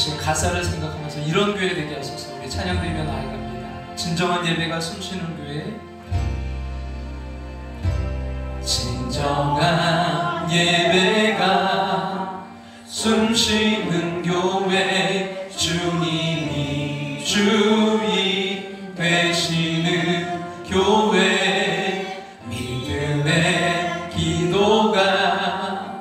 지금 가사를 생각하면서 이런 교회 되게 하소서. 우리 찬양드리며 나아갑니다. 진정한 예배가 숨쉬는 교회, 진정한 예배가 숨쉬는 교회, 주님이 주인 되시는 교회, 믿음의 기도가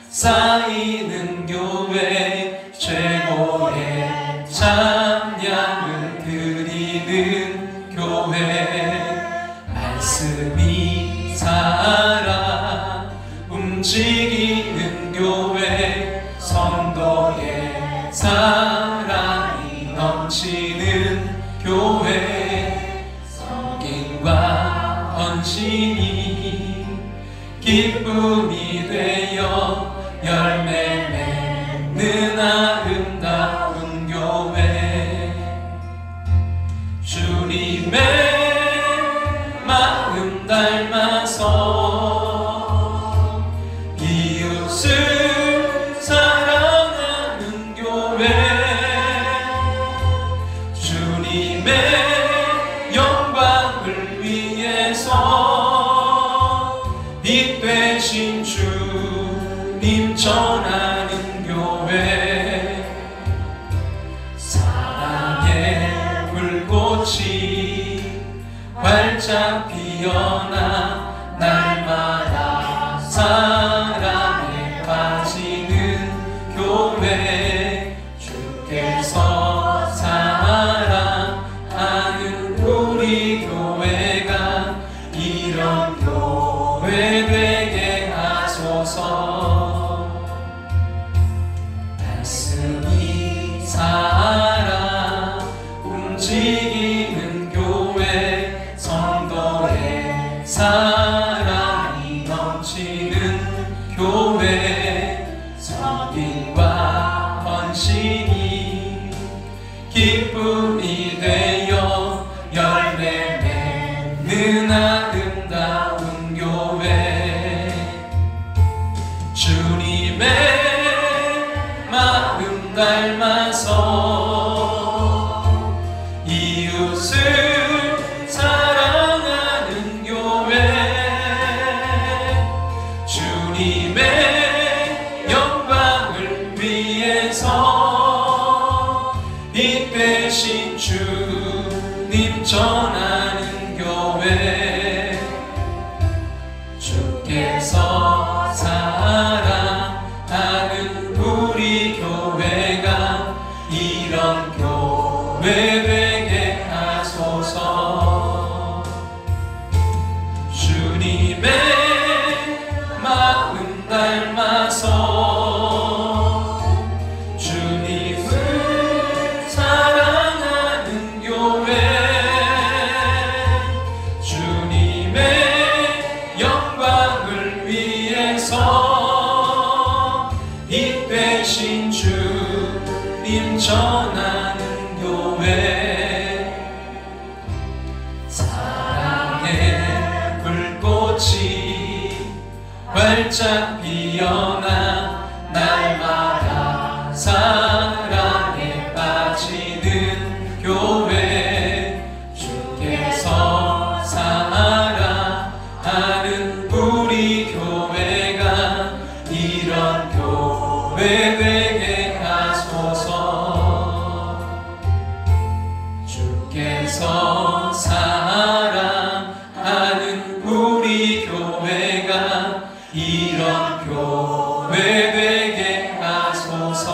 쌓이는 교회, 최고의 찬양을 드리는 교회, 말씀이 살아 움직이는 교회, 성도의 사랑이 넘치는 교회, 섬김과 헌신이 기쁨이 되어 열매 맺는 아름다운 교회, 주님의 마음 닮아서 이웃을 사랑하는 교회, 주님의 영광을 위해서 빛 되신 주님 전하는 교회, 사랑의 불꽃이 활짝 피어나 날마다 사랑에 빠지는 교회, 주께서 사랑하는 우리 교회가 이런 교회 되게 하소서. 말씀이 살아 움직이는 교회, 성도의 사랑이 넘치는 교회, 섬김과 헌신이 기쁨이 되어 열매 맺는 아름다운 교회, 주님의 마음 닮아서 이웃을 사랑하는 교회, 주님의 영광을 위해서 빛 되신 주님 전하는 교회, 주께서 사랑하는 우리 교회가 이런 교회 되게 하소서. 주님의 마음 닮아서 주님을 사랑하는 교회, 주님의 영광을 위해서 빛 되신 주님 전하는 교회, 사랑의 불꽃이 활짝 피어나 날마다 사랑에 빠지는 교회, 주께서 사랑하는 우리 교회가 이런 교회 되게 하소서. 주께서 사랑하는 우리 교회가 이런 교회 되게 하소서.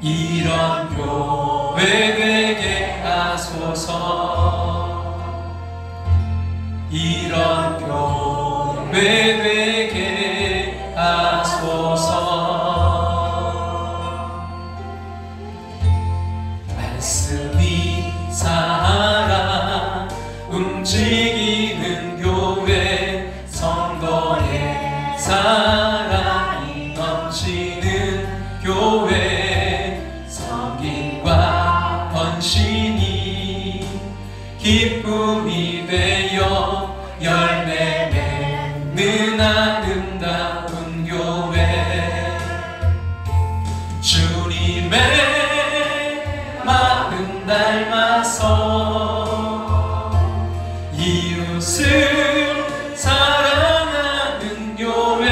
이런 교회 되게 하소서. 이런 교회 되게 하소서. 말씀이 살아 움직이는 교회, 성도의 사랑이 넘치는 교회, 섬김과 헌신이 주님의 마음 닮아서 이웃을 사랑하는 교회,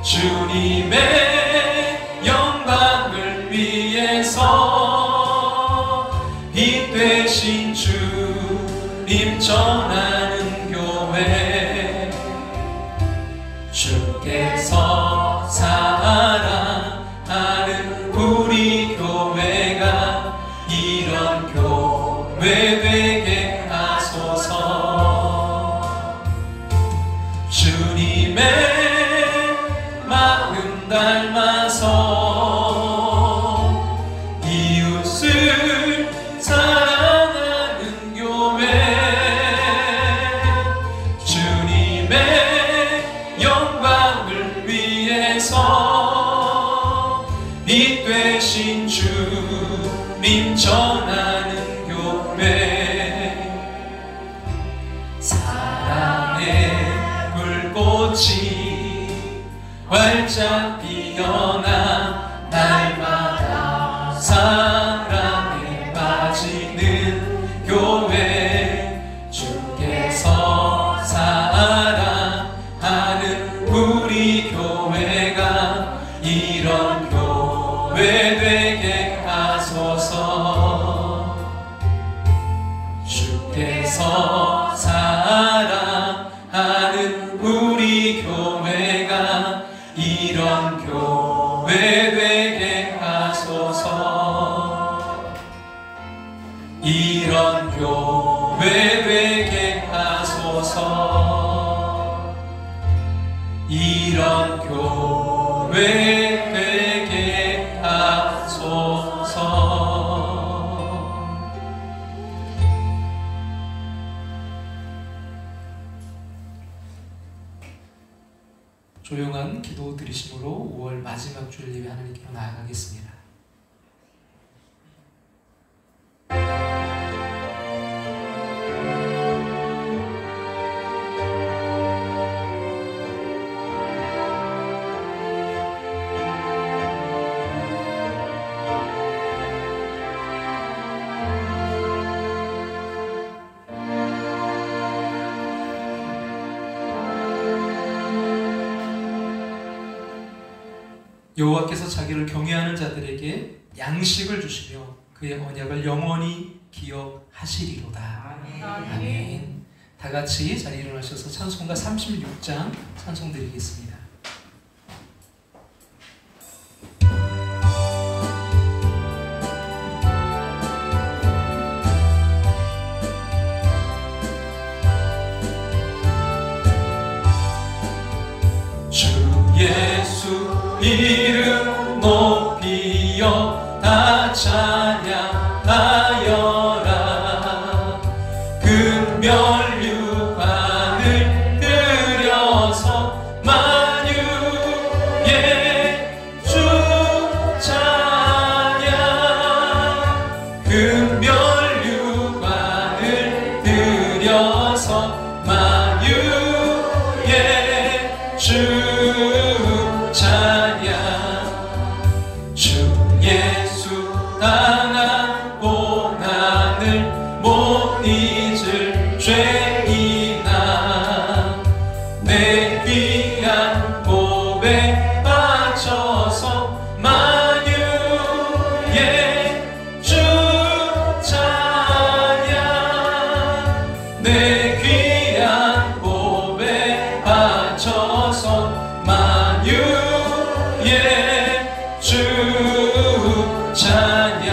주님의 영광을 위해서 빛 되신 주님 전하는 교회, 주께서 사랑하는 우리 교회가 이런 교회 되게 하소서. 주님의 마음 닮아서 이웃을 사랑하는 교회, 주님의 영광을 위해서 빛 되신 주님 전하는 교회, 사랑의 불꽃이 활짝 피어나 날마다 사랑에 빠지는 교회, 주께서 사랑하는 우리 교회가 이런 교회 되게 하소서. 주께서 사랑하는 우리 교회가 이런 교회 되게 하소서. 이런 교회 되게 하소서. 이런 교회 되게 하소서. 조용한 기도 드리심으로 5월 마지막 주일 예배 하나님께로 나아가겠습니다. 여호와께서 자기를 경외하는 자들에게 양식을 주시며 그의 언약을 영원히 기억하시리로다. 아멘. 다 같이 자리에 일어나셔서 찬송가 36장 찬송 드리겠습니다. 주 예수 이름 높이여 다 찬양하여라. 금멸류관을 들여서 만유의 주 찬양. 금멸류관을 들여서 만유의 주 당한 고난을 못 잊을 죄인아, 내 귀한 고백 바쳐서 만유의 주 찬양. 내 귀한 고백 바쳐서 만유의 주 찬양.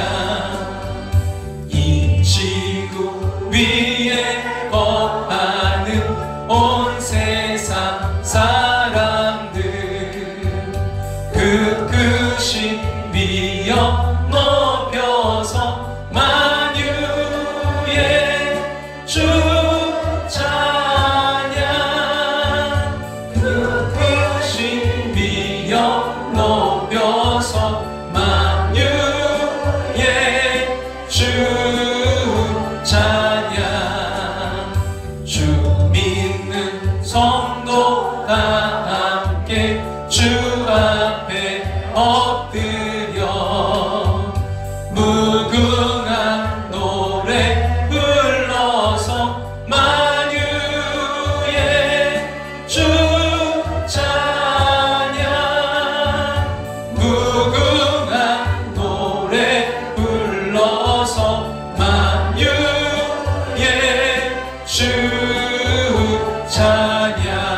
이 지구 위에 거하는 온 세상 사람들 그 크신 위엄 높여서 만유의 주 찬양. 그 크신 위엄 높여서 주 찬양. 주 믿는 성도 다 함께 주 앞에 엎드려 무궁한 노래 불러서 만유의 주 찬양 무궁한 노래 불러서 만유의 주 찬양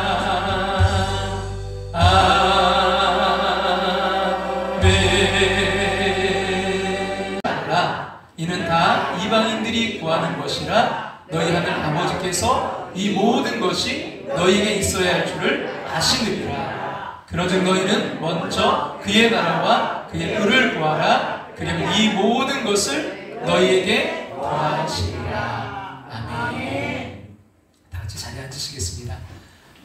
이는 다 이방인들이 구하는 것이라 너희 하늘 아버지께서 이 모든 것이 너희에게 있어야 할 줄을 아시느니라. 그러즉 너희는 먼저 그의 나라와 그의 의를 구하라. 그리고 이 모든 것을 너희에게 더하시리라. 아멘. 다 같이 자리에 앉으시겠습니다.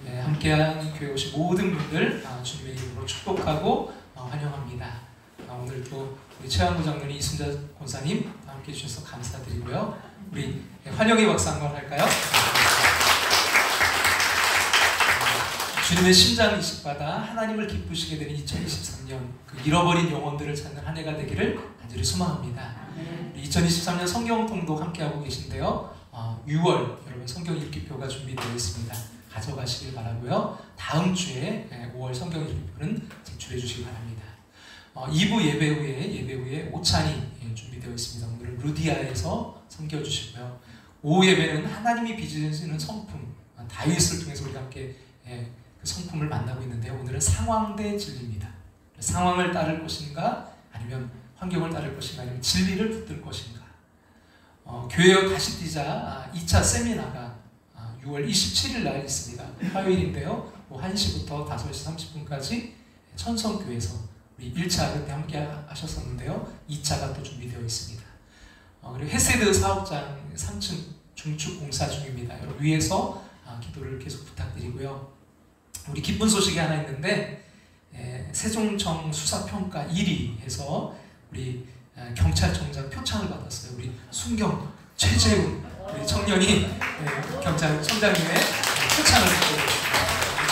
네, 함께한 교회 오신 모든 분들 주님의 이름으로 축복하고 환영합니다. 오늘도 우리 최한구 장로님, 이순자 권사님 함께 해주셔서 감사드리고요. 우리 환영의 박수 한번 할까요? 주님의 심장 이식받아 하나님을 기쁘시게 되는 2023년 그 잃어버린 영혼들을 찾는 한 해가 되기를 간절히 소망합니다. 2023년 성경 통독 함께하고 계신데요. 6월 여러분 성경 읽기표가 준비되어 있습니다. 가져가시길 바라고요. 다음 주에 5월 성경 읽기표는 제출해 주시기 바랍니다. 2부 예배 후에 오찬이 준비되어 있습니다. 오늘은 루디아에서 섬겨주시고요. 오후 예배는 하나님이 빚으시는 성품 다윗을 통해서 우리가 함께 그 성품을 만나고 있는데 오늘은 상황 대 진리입니다. 상황을 따를 것인가 아니면 환경을 따를 것인가 아니면 진리를 붙들 것인가. 교회여 다시 뛰자 2차 세미나가 6월 27일 날 있습니다. 화요일인데요. 1시부터 5시 30분까지 천성교회에서 우리 1차 그때 함께 하셨었는데요. 2차가 또 준비되어 있습니다. 그리고 헤세드 사업장 3층 중축 공사 중입니다. 여러분 위에서 기도를 계속 부탁드리고요. 우리 기쁜 소식이 하나 있는데 세종청 수사평가 1위 해서 우리 경찰청장 표창을 받았어요. 우리 순경 최재훈 우리 청년이 경찰청장님의 표창을 받고 계십니다.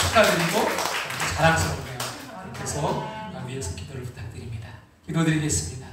축하드리고 자랑스럽네요. 그래서 위해서 기도를 부탁드립니다. 기도드리겠습니다.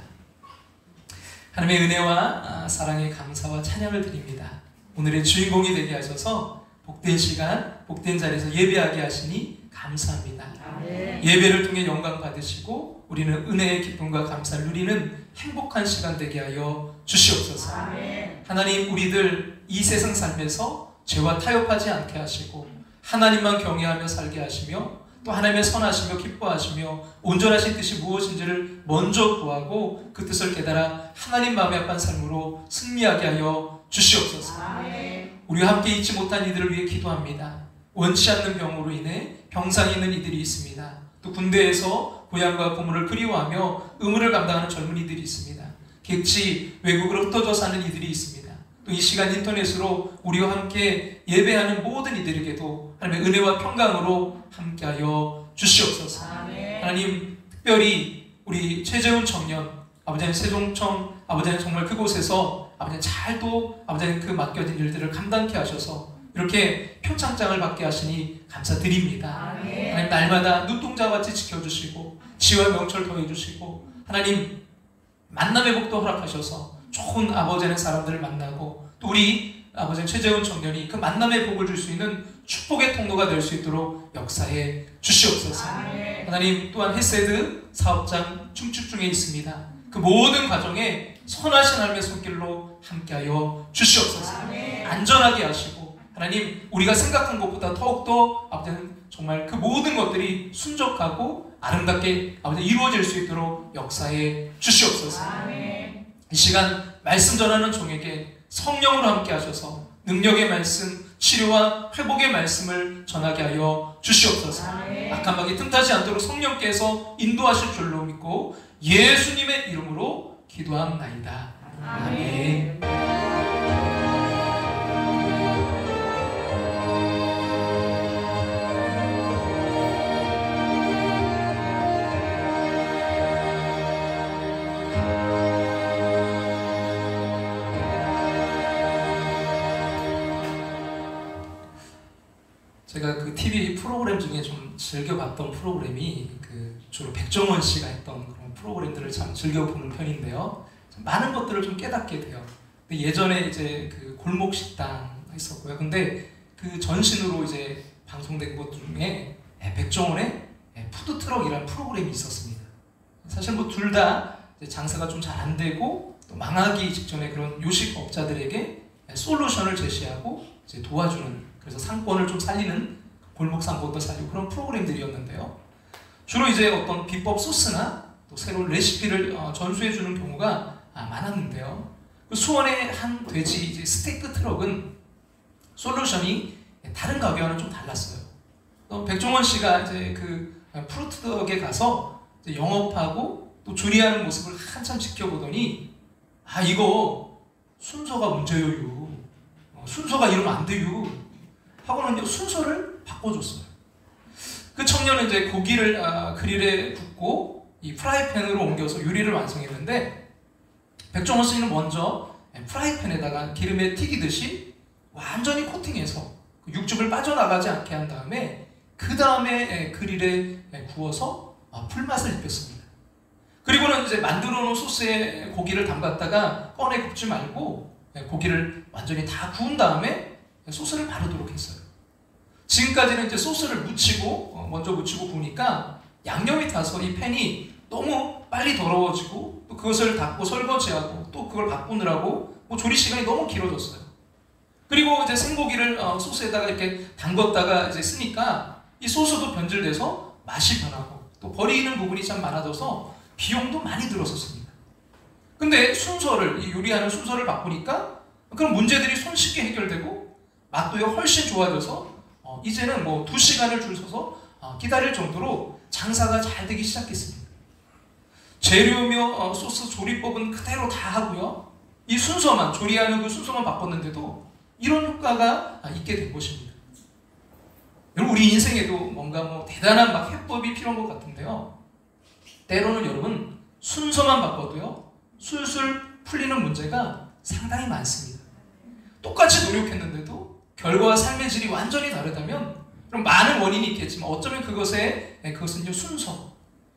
하나님의 은혜와 사랑에 감사와 찬양을 드립니다. 오늘의 주인공이 되게 하셔서 복된 시간, 복된 자리에서 예배하게 하시니 감사합니다. 아멘. 예배를 통해 영광 받으시고 우리는 은혜의 기쁨과 감사를 누리는 행복한 시간 되게 하여 주시옵소서. 아멘. 하나님 우리들 이 세상 삶에서 죄와 타협하지 않게 하시고 하나님만 경외하며 살게 하시며 또 하나님의 선하시며 기뻐하시며 온전하신 뜻이 무엇인지를 먼저 구하고 그 뜻을 깨달아 하나님 마음에 합한 삶으로 승리하게 하여 주시옵소서. 아멘. 우리와 함께 있지 못한 이들을 위해 기도합니다. 원치 않는 병으로 인해 병상에 있는 이들이 있습니다. 또 군대에서 고향과 부모를 그리워하며 의무를 감당하는 젊은이들이 있습니다. 객지 외국으로 흩어져 사는 이들이 있습니다. 또 이 시간 인터넷으로 우리와 함께 예배하는 모든 이들에게도 하나님의 은혜와 평강으로 함께하여 주시옵소서. 아멘. 하나님 특별히 우리 최재훈 청년 아버지는 세종청 아버지는 정말 그곳에서 아버지는 잘도 아버지는 그 맡겨진 일들을 감당케 하셔서 이렇게 표창장을 받게 하시니 감사드립니다. 아멘. 하나님 날마다 눈동자같이 지켜주시고 지와 명철 더해주시고 하나님 만남의 복도 허락하셔서 좋은 아버지는 사람들을 만나고 또 우리 아버지 최재훈 청년이 그 만남의 복을 줄 수 있는 축복의 통로가 될 수 있도록 역사해 주시옵소서. 아멘. 하나님 또한 헤세드 사업장 중축 중에 있습니다. 그 모든 과정에 선하신 하나님의 손길로 함께하여 주시옵소서. 아멘. 안전하게 하시고 하나님 우리가 생각한 것보다 더욱더 아버지는 정말 그 모든 것들이 순적하고 아름답게 아버지 이루어질 수 있도록 역사해 주시옵소서. 아멘. 이 시간 말씀 전하는 종에게 성령으로 함께 하셔서 능력의 말씀, 치료와 회복의 말씀을 전하게 하여 주시옵소서. 아멘. 악한 마귀 틈타지 않도록 성령께서 인도하실 줄로 믿고 예수님의 이름으로 기도합나이다. 아멘. 제가 그 TV 프로그램 중에 좀 즐겨봤던 프로그램이 주로 백종원 씨가 했던 그런 프로그램들을 참 즐겨보는 편인데요. 많은 것들을 좀 깨닫게 돼요. 근데 예전에 이제 골목 식당 있었고요. 근데 그 전신으로 이제 방송된 것 중에 백종원의 푸드트럭이라는 프로그램이 있었습니다. 사실 뭐 둘 다 장사가 좀 잘 안 되고 또 망하기 직전에 그런 요식업자들에게 솔루션을 제시하고 이제 도와주는, 그래서 상권을 좀 살리는, 골목 상권도 살리고 그런 프로그램들이었는데요. 주로 이제 어떤 비법 소스나 또 새로운 레시피를 전수해주는 경우가 많았는데요. 그 수원의 한 돼지 이제 스테이크 트럭은 솔루션이 다른 가게와는 좀 달랐어요. 또 백종원 씨가 이제 푸드트럭에 가서 이제 영업하고 또 조리하는 모습을 한참 지켜보더니 이거 순서가 문제요. 순서가 이러면 안 돼요. 하고는 순서를 바꿔줬어요. 그 청년은 이제 고기를 그릴에 굽고 이 프라이팬으로 옮겨서 요리를 완성했는데, 백종원 씨는 먼저 프라이팬에다가 기름에 튀기듯이 완전히 코팅해서 육즙을 빠져나가지 않게 한 다음에 그 다음에 그릴에 구워서 불맛을 입혔습니다. 그리고는 이제 만들어 놓은 소스에 고기를 담갔다가 꺼내 굽지 말고 고기를 완전히 다 구운 다음에 소스를 바르도록 했어요. 지금까지는 이제 소스를 먼저 묻히고 구우니까 양념이 타서 이 팬이 너무 빨리 더러워지고 또 그것을 닦고 설거지하고 또 그걸 바꾸느라고 조리 시간이 너무 길어졌어요. 그리고 이제 생고기를 소스에다가 이렇게 담궜다가 이제 쓰니까 이 소스도 변질돼서 맛이 변하고 또 버리는 부분이 참 많아져서 비용도 많이 들었었습니다. 근데 이 요리하는 순서를 바꾸니까 그런 문제들이 손쉽게 해결되고 맛도 훨씬 좋아져서 이제는 2시간을 줄 서서 기다릴 정도로 장사가 잘 되기 시작했습니다. 재료며 소스 조리법은 그대로 다 하고요. 이 순서만, 조리하는 그 순서만 바꿨는데도 이런 효과가 있게 된 것입니다. 여러분, 우리 인생에도 뭔가 대단한 해법이 필요한 것 같은데요. 때로는 여러분, 순서만 바꿔도요, 술술 풀리는 문제가 상당히 많습니다. 똑같이 노력했는데도 결과와 삶의 질이 완전히 다르다면, 그럼 많은 원인이 있겠지만 어쩌면 그것은 순서,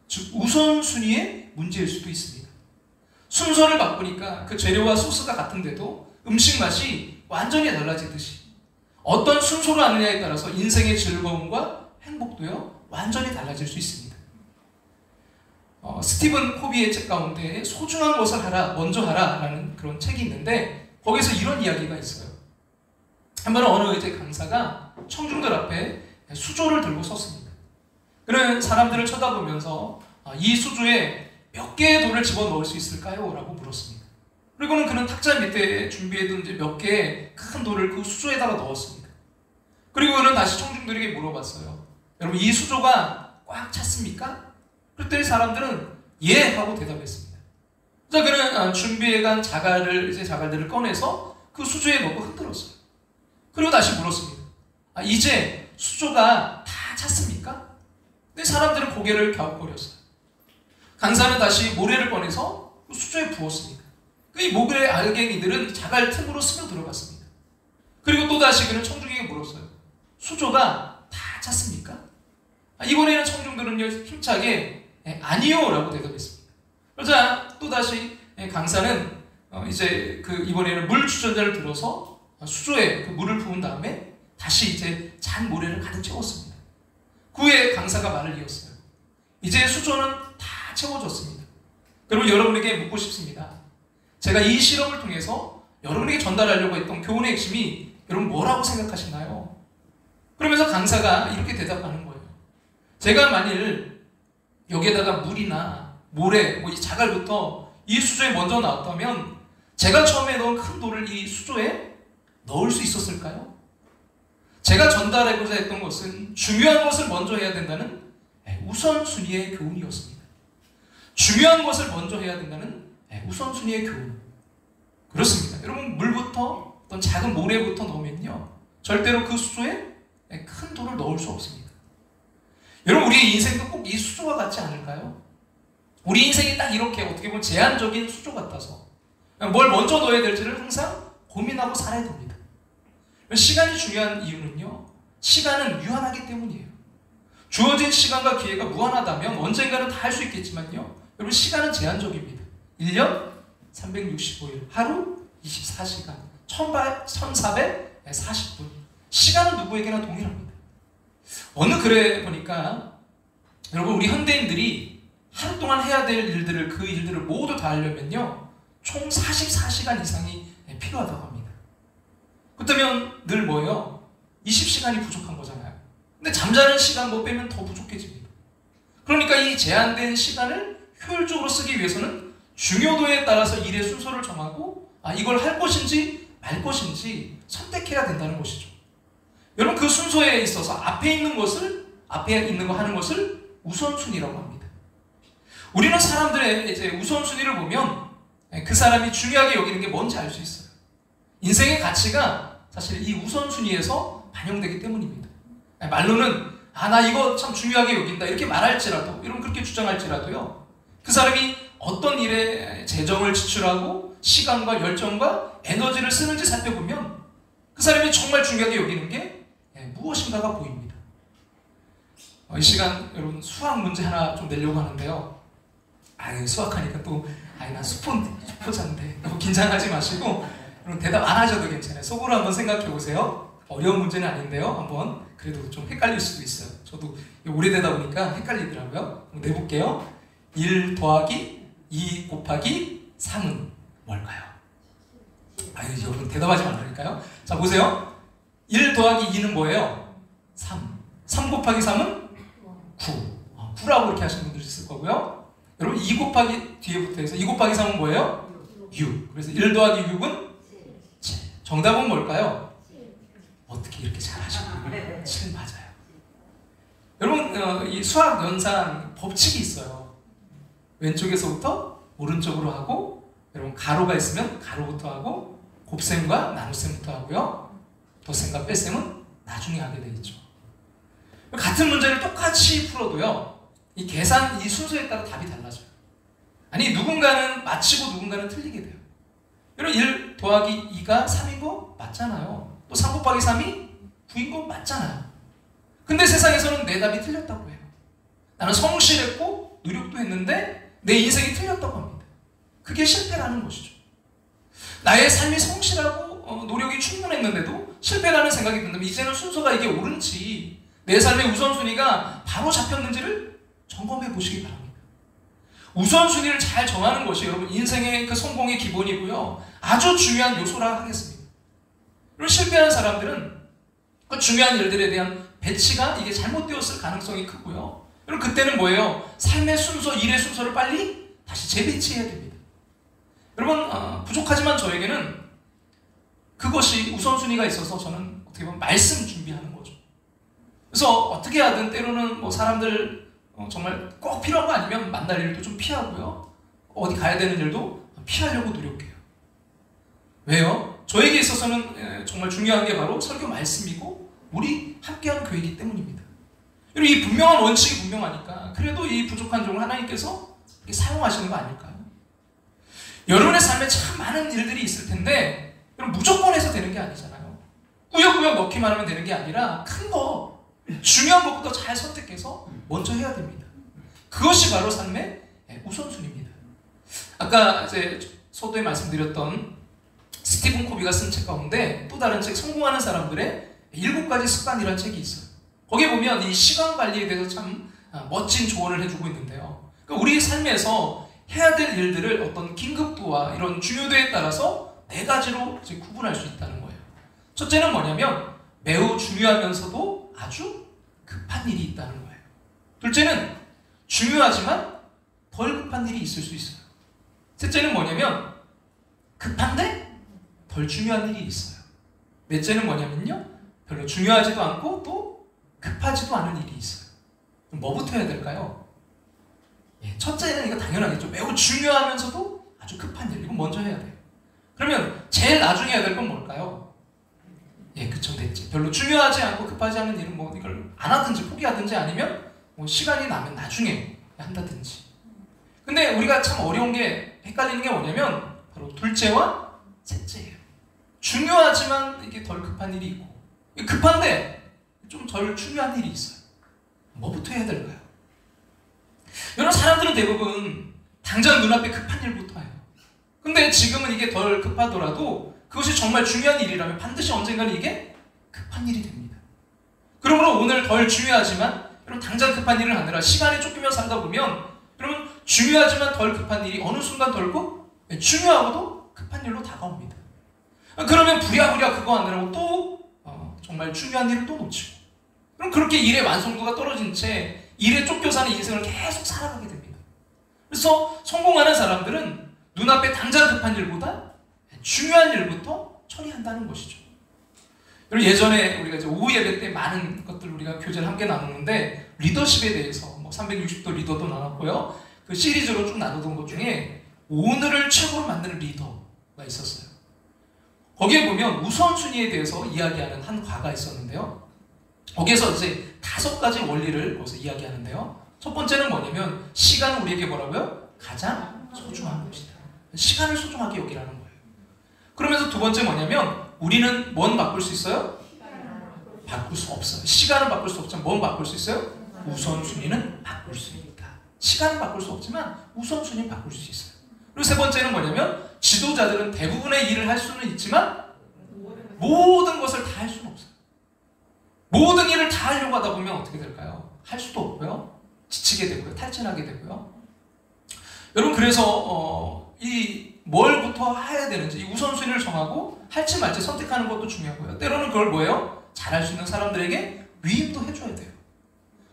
즉 우선순위의 문제일 수도 있습니다. 순서를 바꾸니까 그 재료와 소스가 같은데도 음식 맛이 완전히 달라지듯이 어떤 순서로 하느냐에 따라서 인생의 즐거움과 행복도요 완전히 달라질 수 있습니다. 스티븐 코비의 책 가운데 소중한 것을 먼저 하라라는 그런 책이 있는데, 거기서 이런 이야기가 있어요. 한 번은 어느 이제 강사가 청중들 앞에 수조를 들고 섰습니다. 그는 사람들을 쳐다보면서 이 수조에 몇 개의 돌을 집어넣을 수 있을까요? 라고 물었습니다. 그리고는 그는 탁자 밑에 준비해둔 이제 몇 개의 큰 돌을 그 수조에다가 넣었습니다. 그리고 그는 다시 청중들에게 물어봤어요. 여러분, 이 수조가 꽉 찼습니까? 그랬더니 사람들은 예 하고 대답했습니다. 그래서 그는 준비해간 자갈들을 꺼내서 그 수조에 넣고 흔들었어요. 그리고 다시 물었습니다. 이제 수조가 다 찼습니까? 근데 사람들은 고개를 갸웃거렸어요. 강사는 다시 모래를 꺼내서 수조에 부었습니다. 이 모래 알갱이들은 자갈 틈으로 스며 들어갔습니다. 그리고 또다시 그는 청중에게 물었어요. 수조가 다 찼습니까? 이번에는 청중들은요 힘차게 아니요 라고 대답했습니다. 그러자 또다시 강사는 이제 이번에는 물 주전자를 들어서 수조에 그 물을 부은 다음에 다시 이제 잔 모래를 가득 채웠습니다. 그 후에 강사가 말을 이었어요. 이제 수조는 다 채워졌습니다. 그리고 여러분에게 묻고 싶습니다. 제가 이 실험을 통해서 여러분에게 전달하려고 했던 교훈의 핵심이 여러분 뭐라고 생각하시나요? 그러면서 강사가 이렇게 대답하는 거예요. 제가 만일 여기에다가 물이나 모래, 이 자갈부터 이 수조에 먼저 나왔다면 제가 처음에 넣은 큰 돌을 이 수조에 넣을 수 있었을까요? 제가 전달하고자 했던 것은 중요한 것을 먼저 해야 된다는 우선순위의 교훈이었습니다. 중요한 것을 먼저 해야 된다는 우선순위의 교훈. 그렇습니다. 여러분, 물부터 어떤 작은 모래부터 넣으면요 절대로 그 수조에 큰 돌을 넣을 수 없습니다. 여러분, 우리의 인생도 꼭 이 수조와 같지 않을까요? 우리 인생이 딱 이렇게 어떻게 보면 제한적인 수조 같아서 뭘 먼저 넣어야 될지를 항상 고민하고 살아야 됩니다. 시간이 중요한 이유는요, 시간은 유한하기 때문이에요. 주어진 시간과 기회가 무한하다면 언젠가는 다 할 수 있겠지만요. 여러분 시간은 제한적입니다. 1년 365일, 하루 24시간, 1440분. 시간은 누구에게나 동일합니다. 어느 글에 보니까 여러분 우리 현대인들이 하루 동안 해야 될 일들을 그 일들을 모두 다 하려면요. 총 44시간 이상이 필요하다고 합니다. 그렇다면 늘 뭐예요? 20시간이 부족한 거잖아요. 근데 잠자는 시간 못 빼면 더 부족해집니다. 그러니까 이 제한된 시간을 효율적으로 쓰기 위해서는 중요도에 따라서 일의 순서를 정하고 이걸 할 것인지 말 것인지 선택해야 된다는 것이죠. 여러분 그 순서에 있어서 앞에 있는 거 하는 것을 우선순위라고 합니다. 우리는 사람들의 이제 우선순위를 보면 그 사람이 중요하게 여기는 게 뭔지 알 수 있어요. 인생의 가치가 사실 이 우선순위에서 반영되기 때문입니다. 말로는 나 이거 참 중요하게 여긴다 이렇게 말할지라도, 여러분 그렇게 주장할지라도요, 그 사람이 어떤 일에 재정을 지출하고 시간과 열정과 에너지를 쓰는지 살펴보면 그 사람이 정말 중요하게 여기는 게 무엇인가가 보입니다. 이 시간 여러분 수학 문제 하나 좀 내려고 하는데요. 수학하니까 또 나 수포자인데 너무 긴장하지 마시고 여러분 대답 안 하셔도 괜찮아요. 속으로 한번 생각해 보세요. 어려운 문제는 아닌데요. 한번 그래도 좀 헷갈릴 수도 있어요. 저도 오래되다 보니까 헷갈리더라고요. 한번 내볼게요. 1 더하기 2 곱하기 3은 뭘까요? 여러분 대답하지 말라니까요. 자 보세요. 1 더하기 2는 뭐예요? 3. 3 곱하기 3은 9. 9라고 이렇게 하시는 분들이 있을 거고요. 여러분 2 곱하기 뒤에부터 해서 2 곱하기 3은 뭐예요? 6. 그래서 1 더하기 6은 7. 정답은 뭘까요? 어떻게 이렇게 잘하시나요? 7 맞아요. 여러분 이 수학 연산 법칙이 있어요. 왼쪽에서부터 오른쪽으로 하고, 여러분 가로가 있으면 가로부터 하고, 곱셈과 나눗셈부터 하고요. 덧셈과 뺄셈은 나중에 하게 되어 있죠. 같은 문제를 똑같이 풀어도요, 이 계산 이 순서에 따라 답이 달라져요. 누군가는 맞히고 누군가는 틀리게 돼요. 여러분 1 더하기 2가 3인 거 맞잖아요. 또 3 곱하기 3이 9인 거 맞잖아요. 근데 세상에서는 내 답이 틀렸다고 해요. 나는 성실했고 노력도 했는데 내 인생이 틀렸다고 합니다. 그게 실패라는 것이죠. 나의 삶이 성실하고 노력이 충분했는데도 실패라는 생각이 든다면 이제는 순서가 이게 옳은지, 내 삶의 우선순위가 바로 잡혔는지를 점검해 보시기 바랍니다. 우선순위를 잘 정하는 것이 여러분 인생의 그 성공의 기본이고요, 아주 중요한 요소라 하겠습니다. 그리고 실패하는 사람들은 그 중요한 일들에 대한 배치가 이게 잘못되었을 가능성이 크고요. 여러분 그때는 뭐예요? 삶의 순서, 일의 순서를 빨리 다시 재배치해야 됩니다. 여러분 부족하지만 저에게는 그것이 우선순위가 있어서 저는 어떻게 보면 말씀 준비하는 거죠. 그래서 어떻게 하든 때로는 사람들 정말 꼭 필요한 거 아니면 만날 일도 좀 피하고요, 어디 가야 되는 일도 피하려고 노력해요. 왜요? 저에게 있어서는 정말 중요한 게 바로 설교 말씀이고 우리 함께하는 교회이기 때문입니다. 여러분 이 분명한 원칙이 분명하니까 그래도 이 부족한 종을 하나님께서 사용하시는 거 아닐까요? 여러분의 삶에 참 많은 일들이 있을 텐데 여러분 무조건 해서 되는 게 아니잖아요. 꾸역꾸역 넣기만 하면 되는 게 아니라 큰 거, 중요한 것부터 잘 선택해서 먼저 해야 됩니다. 그것이 바로 삶의 우선순위입니다. 아까 이제 서두에 말씀드렸던 스티븐 코비가 쓴 책 가운데 또 다른 책, 성공하는 사람들의 7가지 습관이라는 책이 있어요. 거기에 보면 이 시간 관리에 대해서 참 멋진 조언을 해주고 있는데요. 그러니까 우리 삶에서 해야 될 일들을 어떤 긴급도와 이런 중요도에 따라서 4가지로 이제 구분할 수 있다는 거예요. 첫째는 뭐냐면 매우 중요하면서도 아주 급한 일이 있다는 거예요. 둘째는 중요하지만 덜 급한 일이 있을 수 있어요. 셋째는 뭐냐면 급한데 덜 중요한 일이 있어요. 넷째는 뭐냐면요, 별로 중요하지도 않고 또 급하지도 않은 일이 있어요. 그럼 뭐부터 해야 될까요? 첫째는 이거 당연하겠죠. 매우 중요하면서도 아주 급한 일, 이거 먼저 해야 돼요. 그러면 제일 나중에 해야 될 건 뭘까요? 그쵸, 넷째. 별로 중요하지 않고 급하지 않은 일은 이걸 안 하든지 포기하든지 아니면 시간이 나면 나중에 한다든지. 근데 우리가 참 어려운 게, 헷갈리는 게 뭐냐면 바로 둘째와 셋째예요. 중요하지만 이게 덜 급한 일이 있고, 급한데 좀 덜 중요한 일이 있어요. 뭐부터 해야 될까요? 여러분, 사람들은 대부분 당장 눈앞에 급한 일부터 해요. 근데 지금은 이게 덜 급하더라도 그것이 정말 중요한 일이라면 반드시 언젠가는 이게 급한 일이 됩니다. 그러므로 오늘 덜 중요하지만 여러분 당장 급한 일을 하느라 시간에 쫓기며 살다 보면 여러분 중요하지만 덜 급한 일이 어느 순간 덜고 중요하고도 급한 일로 다가옵니다. 그러면 부랴부랴 그거 하느라고 또 정말 중요한 일을 또 놓치고, 그럼 그렇게 일의 완성도가 떨어진 채 일에 쫓겨 사는 인생을 계속 살아가게 됩니다. 그래서 성공하는 사람들은 눈앞에 당장 급한 일보다 중요한 일부터 처리한다는 것이죠. 여러분, 예전에 우리가 이제 오후 예배 때 많은 것들 우리가 교제를 함께 나누는데 리더십에 대해서 360도 리더도 나눴고요. 그 시리즈로 쭉 나누던 것 중에 오늘을 최고로 만드는 리더가 있었어요. 거기에 보면 우선순위에 대해서 이야기하는 한 과가 있었는데요. 거기에서 이제 5가지 원리를 거기서 이야기하는데요. 첫 번째는 뭐냐면 시간은 우리에게 뭐라고요? 가장 소중한 것이다. 시간을 소중하게 여기라는 거예요. 그러면서 두 번째 뭐냐면 우리는 뭔 바꿀 수 있어요? 바꿀 수 없어요. 시간은 바꿀 수 없지만 뭔 바꿀 수 있어요? 우선순위는 바꿀 수 있다. 시간은 바꿀 수 없지만 우선순위는 바꿀 수 있어요. 그리고 세 번째는 뭐냐면 지도자들은 대부분의 일을 할 수는 있지만 모든 것을 다 할 수는 없어요. 모든 일을 다 하려고 하다 보면 어떻게 될까요? 할 수도 없고요. 지치게 되고요. 탈진하게 되고요. 여러분, 그래서 이 뭘부터 해야 되는지 이 우선순위를 정하고 할지 말지 선택하는 것도 중요하고요. 때로는 그걸 뭐예요? 잘할 수 있는 사람들에게 위임도 해줘야 돼요.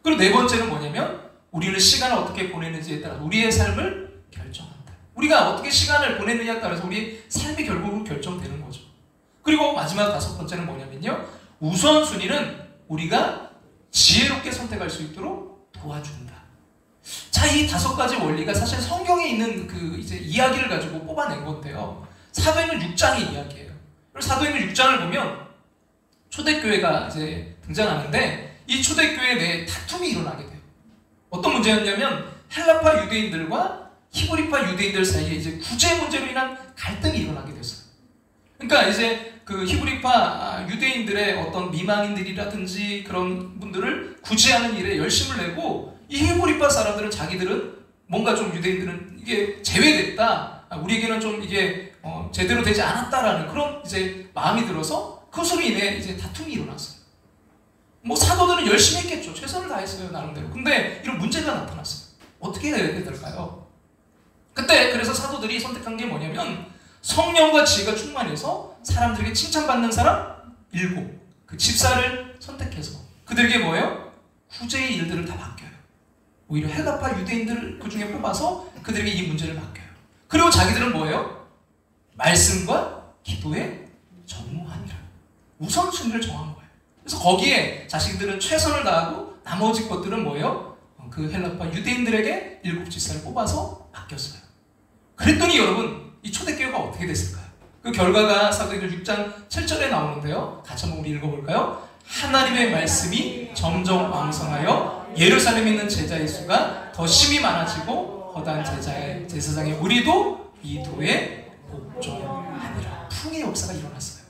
그리고 네 번째는 뭐냐면 우리는 시간을 어떻게 보내는지에 따라 우리의 삶을 결정한다. 우리가 어떻게 시간을 보내느냐에 따라서 우리의 삶이 결국은 결정되는 거죠. 그리고 마지막 5번째는 뭐냐면요, 우선순위는 우리가 지혜롭게 선택할 수 있도록 도와준다. 자, 이 5가지 원리가 사실 성경에 있는 그 이제 이야기를 가지고 뽑아낸 건데요. 사도행전 6장의 이야기예요. 그리고 사도행전 6장을 보면 초대교회가 이제 등장하는데 이 초대교회 내에 다툼이 일어나게 돼요. 어떤 문제였냐면 헬라파 유대인들과 히브리파 유대인들 사이에 이제 구제 문제로 인한 갈등이 일어나게 됐어요. 그러니까 이제 그 히브리파 유대인들의 어떤 미망인들이라든지 그런 분들을 구제하는 일에 열심을 내고 이 히브리파 사람들은 자기들은 뭔가 좀 유대인들은 이게 제외됐다, 우리에게는 좀 이게 제대로 되지 않았다라는 그런 이제 마음이 들어서 그것으로 인해 이제 다툼이 일어났어요. 사도들은 열심히 했겠죠. 최선을 다했어요, 나름대로. 근데 이런 문제가 나타났어요. 어떻게 해야 될까요? 그때 그래서 사도들이 선택한 게 뭐냐면 성령과 지혜가 충만해서 사람들에게 칭찬받는 사람 7, 그 집사를 선택해서 그들에게 뭐예요? 구제의 일들을 다 맡겨요. 오히려 헬라파 유대인들을 그 중에 뽑아서 그들에게 이 문제를 맡겨요. 그리고 자기들은 뭐예요? 말씀과 기도에 전무하니라. 우선순위를 정한 거예요. 그래서 거기에 자신들은 최선을 다하고 나머지 것들은 뭐예요? 그 헬라파 유대인들에게 7 집사를 뽑아서 맡겼어요. 그랬더니 여러분, 이 초대교회가 어떻게 됐을까요? 그 결과가 사도행전 6장 7절에 나오는데요. 같이 한번 우리 읽어볼까요? 하나님의 말씀이 점점 왕성하여 예루살렘에 있는 제자의 수가 더 심히 많아지고 허다한 제사장의 우리도 이 도에 복종하니라. 풍의 역사가 일어났어요.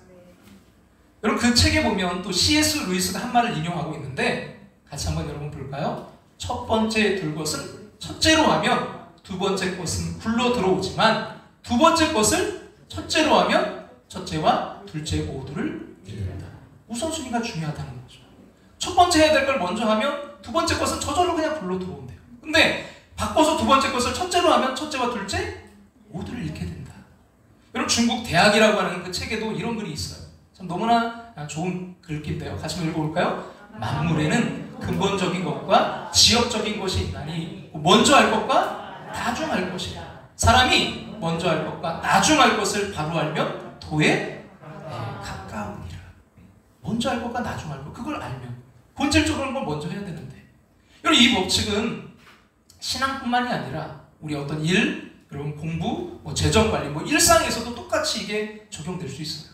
여러분, 그 책에 보면 또 C.S. 루이스가 한 말을 인용하고 있는데 같이 한번 여러분 볼까요? 첫 번째 둘 것은 첫째로 하면 두 번째 것은 굴러 들어오지만 두 번째 것을 첫째로 하면 첫째와 둘째 모두를 이룬다. 우선순위가 중요하다는 거죠. 첫 번째 해야 될 걸 먼저 하면 두 번째 것은 저절로 그냥 굴러 들어온대요. 근데 바꿔서 두 번째 것을 첫째로 하면 첫째와 둘째 모두를 잃게 된다. 여러분, 중국 대학이라고 하는 그 책에도 이런 글이 있어요. 참 너무나 좋은 글귀인데요. 같이 한번 읽어볼까요? 만물에는 근본적인 것과 지역적인 것이 있나니 먼저 할 것과 나중 할 것이다. 사람이 먼저 할 것과 나중 할 것을 바로 알면 도에 가까우니라. 먼저 할 것과 나중 할 것, 그걸 알면 본질적으로 걸 먼저 해야 되는데, 여러분, 이 법칙은 신앙뿐만이 아니라 우리 어떤 일, 여러분 공부, 재정관리, 일상에서도 똑같이 이게 적용될 수 있어요.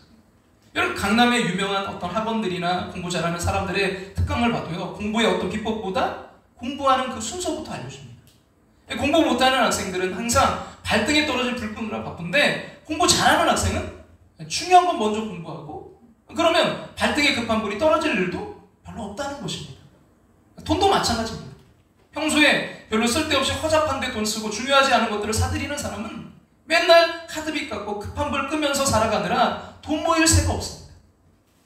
여러분, 강남의 유명한 어떤 학원들이나 공부 잘하는 사람들의 특강을 봐도요, 공부의 어떤 비법보다 공부하는 그 순서부터 알려줍니다. 공부 못하는 학생들은 항상 발등에 떨어진 불 끄느라 바쁜데, 공부 잘하는 학생은 중요한 건 먼저 공부하고, 그러면 발등에 급한 불이 떨어질 일도 별로 없다는 것입니다. 돈도 마찬가지입니다. 평소에 별로 쓸데없이 허접한 데 돈 쓰고 중요하지 않은 것들을 사들이는 사람은 맨날 카드빚 갚고 급한 불 끄면서 살아가느라 돈 모일 새가 없습니다.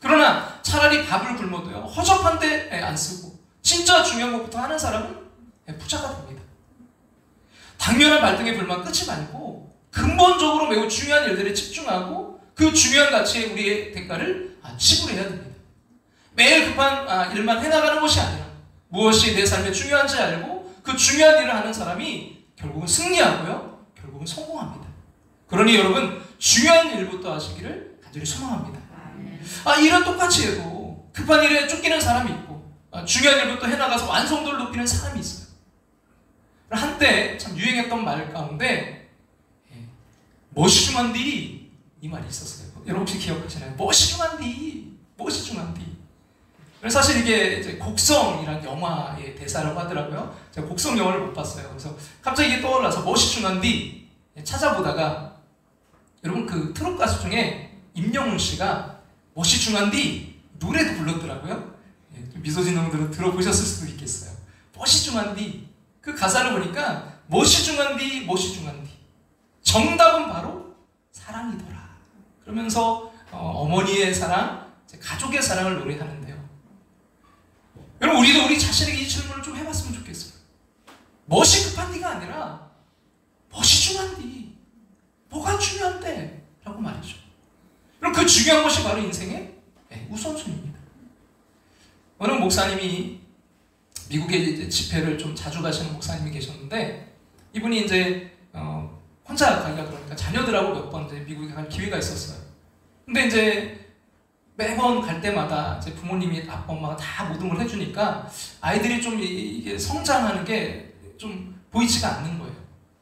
그러나 차라리 밥을 굶어도요, 허접한 데 안 쓰고 진짜 중요한 것부터 하는 사람은 부자가 됩니다. 당면한 발등에 불만 끄지 말고 근본적으로 매우 중요한 일들에 집중하고 그 중요한 가치에 우리의 대가를 지불해야 됩니다. 매일 급한 일만 해나가는 것이 아니라 무엇이 내 삶에 중요한지 알고 그 중요한 일을 하는 사람이 결국은 승리하고요, 결국은 성공합니다. 그러니 여러분, 중요한 일부터 하시기를 간절히 소망합니다. 일은 똑같이 해도 급한 일에 쫓기는 사람이 있고 중요한 일부터 해나가서 완성도를 높이는 사람이 있어요. 한때 참 유행했던 말 가운데 멋이 중한디 이 말이 있었어요. 여러분 혹시 기억하시나요? 멋이 중한디, 멋이 중한디. 사실 이게 이제 곡성이란 영화의 대사라고 하더라고요. 제가 곡성 영화를 못 봤어요. 그래서 갑자기 이게 떠올라서 멋이 중한디 찾아보다가 여러분 그 트롯 가수 중에 임영웅 씨가 멋이 중한디 노래도 불렀더라고요. 미소진 놈들은 들어보셨을 수도 있겠어요. 멋이 중한디 그 가사를 보니까 멋이 중한디, 멋이 중한디 정답은 바로 사랑이더라. 그러면서 어머니의 사랑, 가족의 사랑을 노래하는데요. 여러분, 우리도 우리 자신에게 이 질문을 좀 해봤으면 좋겠어요. 멋이 급한 디가 아니라 멋이 중요한 디, 뭐가 중요한데? 라고 말이죠. 그럼 그 중요한 것이 바로 인생의 우선순위입니다. 어느 목사님이 미국에 이제 집회를 좀 자주 가시는 목사님이 계셨는데, 이분이 이제 혼자 가기가 그러니까 자녀들하고 몇 번 이제 미국에 갈 기회가 있었어요. 근데 이제 매번 갈 때마다 이제 부모님이 아빠 엄마가 다 모든 걸 해주니까 아이들이 좀 이게 성장하는 게 좀 보이지가 않는 거예요.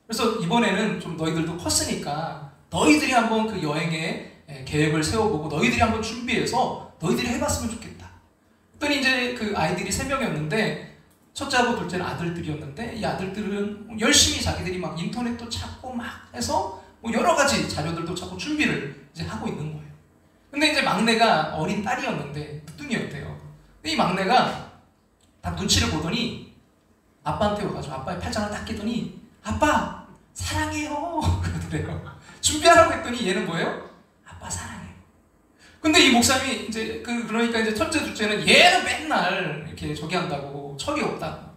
그래서 이번에는 좀 너희들도 컸으니까 너희들이 한번 그 여행의 계획을 세워보고 너희들이 한번 준비해서 너희들이 해봤으면 좋겠다. 그랬더니 이제 그 아이들이 3명이었는데 첫째하고 둘째는 아들들이었는데 이 아들들은 열심히 자기들이 막 인터넷도 찾고 막 해서 뭐 여러 가지 자료들도 찾고 준비를 이제 하고 있는 거예요. 근데 이제 막내가 어린 딸이었는데 늦둥이였대요. 근데 이 막내가 딱 눈치를 보더니 아빠한테 와가지고 아빠의 팔짱을 딱 끼더니 아빠 사랑해요 그러더래요. 준비하라고 했더니 얘는 뭐예요? 아빠 사랑해요. 근데 이 목사님이 이제 그러니까 이제 첫째 둘째는 얘는 맨날 이렇게 저기 한다고 척이 없다고.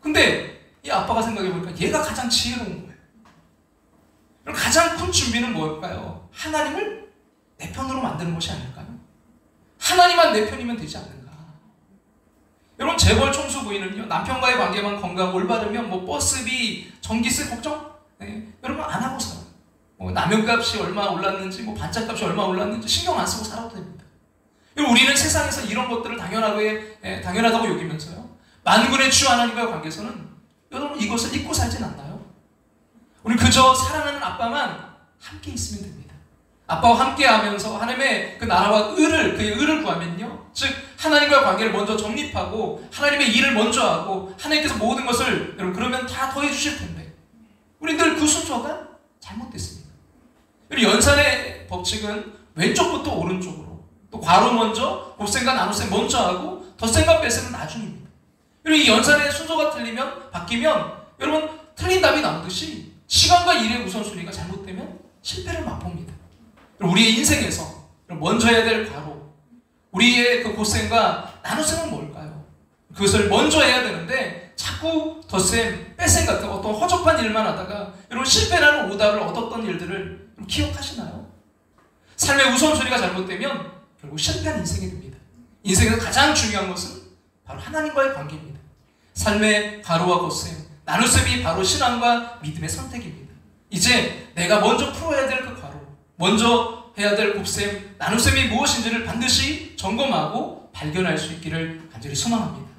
근데 이 아빠가 생각해보니까 얘가 가장 지혜로운 거예요. 그럼 가장 큰 준비는 뭘까요? 하나님을 내 편으로 만드는 것이 아닐까요? 하나님만 내 편이면 되지 않는가? 여러분, 재벌 총수 부인은요, 남편과의 관계만 건강하고 올바르면 뭐 버스비, 전기세 걱정? 여러분 안 하고 살아요. 라면값이 얼마 올랐는지, 뭐 반찬값이 얼마 올랐는지 신경 안 쓰고 살아도 됩니다. 우리는 세상에서 이런 것들을 당연하다고 여기면서요, 만군의 주 하나님과의 관계에서는 여러분 이것을 잊고 살진 않나요? 우리 그저 사랑하는 아빠만 함께 있으면 됩니다. 아빠와 함께 하면서 하나님의 그 나라와 그의 의를 구하면요, 즉 하나님과의 관계를 먼저 정립하고 하나님의 일을 먼저 하고 하나님께서 모든 것을 여러분 그러면 다 더해 주실 텐데 우리 늘 그 순서가 잘못됐습니다. 그리고 연산의 법칙은 왼쪽부터 오른쪽으로, 또 괄호 먼저, 곱셈과 나눗셈 먼저 하고 덧셈과 뺄셈은 나중입니다. 그리고 이 연산의 순서가 바뀌면 여러분 틀린 답이 나오듯이 시간과 일의 우선순위가 잘못되면 실패를 맛봅니다. 우리의 인생에서 먼저 해야 될 괄호, 우리의 그 곱셈과 나눗셈은 뭘까요? 그것을 먼저 해야 되는데 자꾸 덧셈, 뺄셈 같은 어떤 허접한 일만 하다가 여러분 실패라는 오답을 얻었던 일들을 기억하시나요? 삶의 우선순위가 잘못되면 결국 실패한 인생이 됩니다. 인생에서 가장 중요한 것은 바로 하나님과의 관계입니다. 삶의 괄호와 곱셈, 나눗셈이 바로 신앙과 믿음의 선택입니다. 이제 내가 먼저 풀어야 될 그 괄호, 먼저 해야 될 곱셈, 나눗셈이 무엇인지를 반드시 점검하고 발견할 수 있기를 간절히 소망합니다.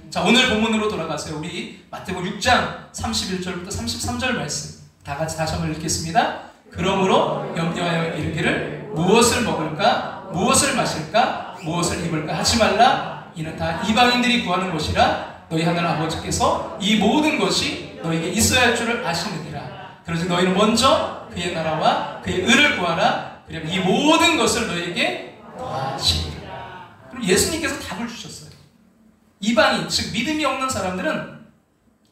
자, 오늘 본문으로 돌아가세요. 우리 마태복음 6장 31절부터 33절 말씀 다 같이 다시 한번 읽겠습니다. 그러므로 염려하여 이르기를 무엇을 먹을까, 무엇을 마실까, 무엇을 입을까 하지 말라. 이는 다 이방인들이 구하는 것이라. 너희 하늘 아버지께서 이 모든 것이 너에게 있어야 할 줄을 아시느니라. 그러지 너희는 먼저 그의 나라와 그의 의를 구하라. 그러면 이 모든 것을 너에게 더하시리라. 그럼 예수님께서 답을 주셨어요. 이방인, 즉 믿음이 없는 사람들은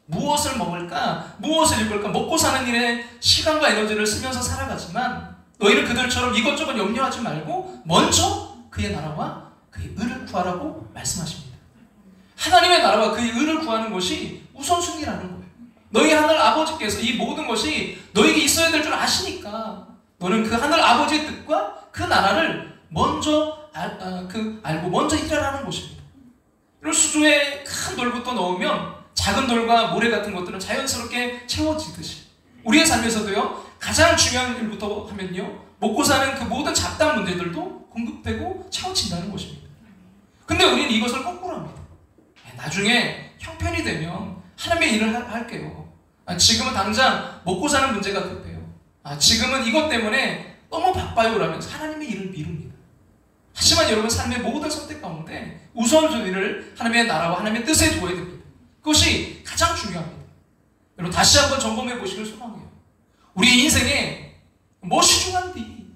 무엇을 먹을까, 무엇을 입을까, 먹고 사는 일에 시간과 에너지를 쓰면서 살아가지만 너희는 그들처럼 이것저것 염려하지 말고 먼저 그의 나라와 그의 의를 구하라고 말씀하십니다. 하나님의 나라와 그의 의를 구하는 것이 우선순위라는 거예요. 너희 하늘 아버지께서 이 모든 것이 너에게 있어야 될 줄 아시니까 너는 그 하늘 아버지의 뜻과 그 나라를 먼저 알고 먼저 일하라는 것입니다. 이런 수조에 큰 돌부터 넣으면 작은 돌과 모래 같은 것들은 자연스럽게 채워지듯이 우리의 삶에서도요, 가장 중요한 일부터 하면요, 먹고 사는 그 모든 잡다한 문제들도 공급되고 채워진다는 것입니다. 근데 우리는 이것을 거꾸로 합니다. 나중에 형편이 되면 하나님의 일을 할게요. 지금은 당장 먹고 사는 문제가 급해요. 지금은 이것 때문에 너무 바빠요 라면서 하나님의 일을 미룹니다. 하지만 여러분, 삶의 모든 선택 가운데 우선순위를 하나님의 나라와 하나님의 뜻에 두어야 됩니다. 그것이 가장 중요합니다. 여러분, 다시 한번 점검해 보시길 소망해요. 우리 인생에 무엇이 중요한디?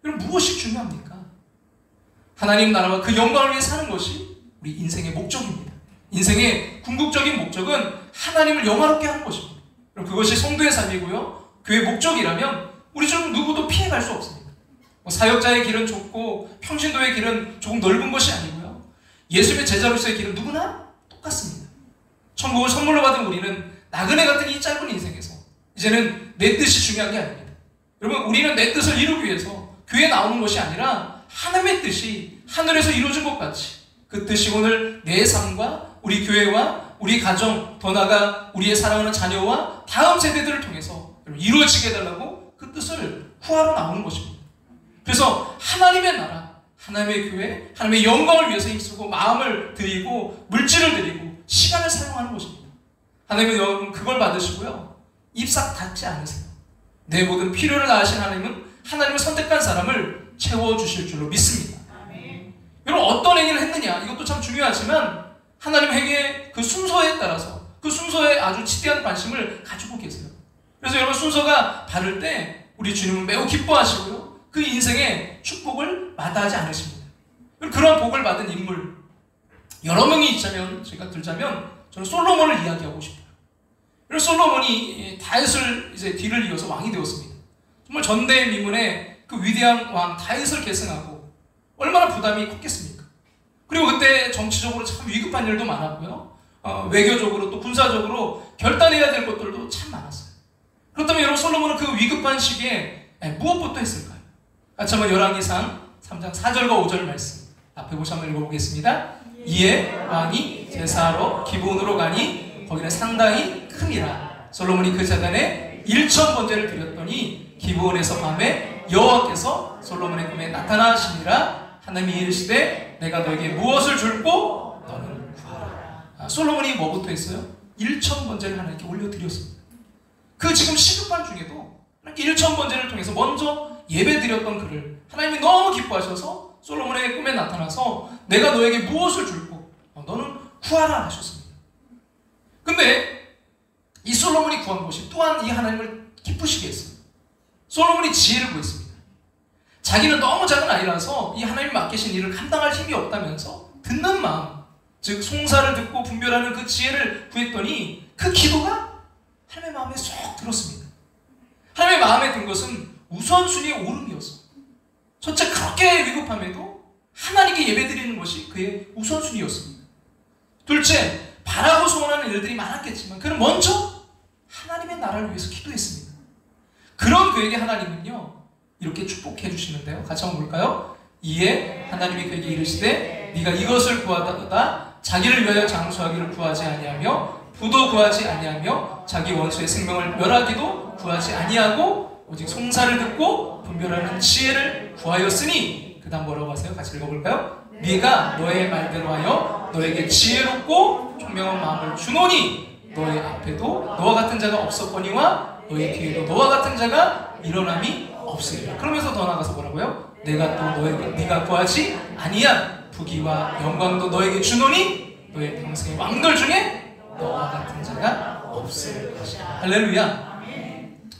여러분, 무엇이 중요합니까? 하나님 나라와 그 영광을 위해 사는 것이 우리 인생의 목적입니다. 인생의 궁극적인 목적은 하나님을 영화롭게 하는 것입니다. 그럼 그것이 성도의 삶이고요, 교회 목적이라면 우리 중 누구도 피해갈 수 없습니다. 사역자의 길은 좁고 평신도의 길은 조금 넓은 것이 아니고요, 예수님의 제자로서의 길은 누구나 똑같습니다. 천국을 선물로 받은 우리는 나그네 같은 이 짧은 인생에서 이제는 내 뜻이 중요한 게 아닙니다. 여러분, 우리는 내 뜻을 이루기 위해서 교회에 나오는 것이 아니라 하나님의 뜻이 하늘에서 이루어진 것 같이 그 뜻이 오늘 내 삶과 우리 교회와 우리 가정, 더 나아가 우리의 사랑하는 자녀와 다음 세대들을 통해서 이루어지게 해달라고 그 뜻을 구하러 나오는 것입니다. 그래서 하나님의 나라, 하나님의 교회, 하나님의 영광을 위해서 힘쓰고 마음을 드리고 물질을 드리고 시간을 사용하는 것입니다. 하나님은 여러분 그걸 받으시고요, 입싹 닫지 않으세요. 내 모든 필요를 다하신 하나님은 하나님을 선택한 사람을 채워주실 줄로 믿습니다. 여러분, 어떤 행위를 했느냐, 이것도 참 중요하지만 하나님 행위의 그 순서에 따라서 그 순서에 아주 지대한 관심을 가지고 계세요. 그래서 여러분, 순서가 바를 때 우리 주님은 매우 기뻐하시고요, 그 인생에 축복을 마다하지 않으십니다. 그런 복을 받은 인물 여러 명이 있자면, 제가 들자면 저는 솔로몬을 이야기하고 싶어요. 그래서 솔로몬이 다윗을 이제 뒤를 이어서 왕이 되었습니다. 정말 전대미문의 그 위대한 왕 다윗을 계승하고 얼마나 부담이 컸겠습니까? 그리고 그때 정치적으로 참 위급한 일도 많았고요, 외교적으로 또 군사적으로 결단해야 될 것들도 참 많았어요. 그렇다면 여러분, 솔로몬은 그 위급한 시기에 무엇부터 했을까요? 같이 한번 열왕기상 3장 4절과 5절 말씀 앞에 보시 한번 읽어보겠습니다. 이에 왕이 제사하러 기브온으로 가니 거기는 상당히 큼이라. 솔로몬이 그 제단에 1,000번제를 드렸더니 기브온에서 밤에 여호와께서 솔로몬의 꿈에 나타나시니라. 하나님이 이르시되 내가 너에게 무엇을 줄고 너는 구하라. 솔로몬이 뭐부터 했어요? 1,000번제를 하나님께 올려드렸습니다. 그 지금 시급한 중에도 1,000번제를 통해서 먼저 예배드렸던 그를 하나님이 너무 기뻐하셔서 솔로몬의 꿈에 나타나서 내가 너에게 무엇을 줄고 너는 구하라 하셨습니다. 근데 이 솔로몬이 구한 것이 또한 이 하나님을 기쁘시게 했어요. 솔로몬이 지혜를 구했습니다. 자기는 너무 작은 아이라서 이 하나님 맡기신 일을 감당할 힘이 없다면서 듣는 마음, 즉 송사를 듣고 분별하는 그 지혜를 구했더니 그 기도가 하나님의 마음에 쏙 들었습니다. 하나님의 마음에 든 것은 우선순위의 오름이었어. 첫째, 그렇게 위급함에도 하나님께 예배드리는 것이 그의 우선순위였습니다. 둘째, 바라고 소원하는 일들이 많았겠지만 그는 먼저 하나님의 나라를 위해서 기도했습니다. 그런 그에게 하나님은요 이렇게 축복해 주시는데요, 같이 한번 볼까요? 이에 하나님이 그에게 이르시되 네가 이것을 구하다가 자기를 위하여 장수하기를 구하지 아니하며 부도 구하지 아니하며 자기 원수의 생명을 멸하기도 구하지 아니하고 오직 송사를 듣고 분별하는 지혜를 구하였으니, 그 다음 뭐라고 하세요? 같이 읽어볼까요? 네가 너의 말대로 하여 너에게 지혜롭고 총명한 마음을 주노니 너의 앞에도 너와 같은 자가 없었거니와 너의 뒤에도 너와 같은 자가 일어남이 없으리라. 그러면서 더 나아가서 뭐라고요? 내가 또 너에게 네가 구하지 아니한 부귀와 영광도 너에게 주노니 너의 평생의 왕들 중에 너와 같은 자가 없을 것이다. 할렐루야.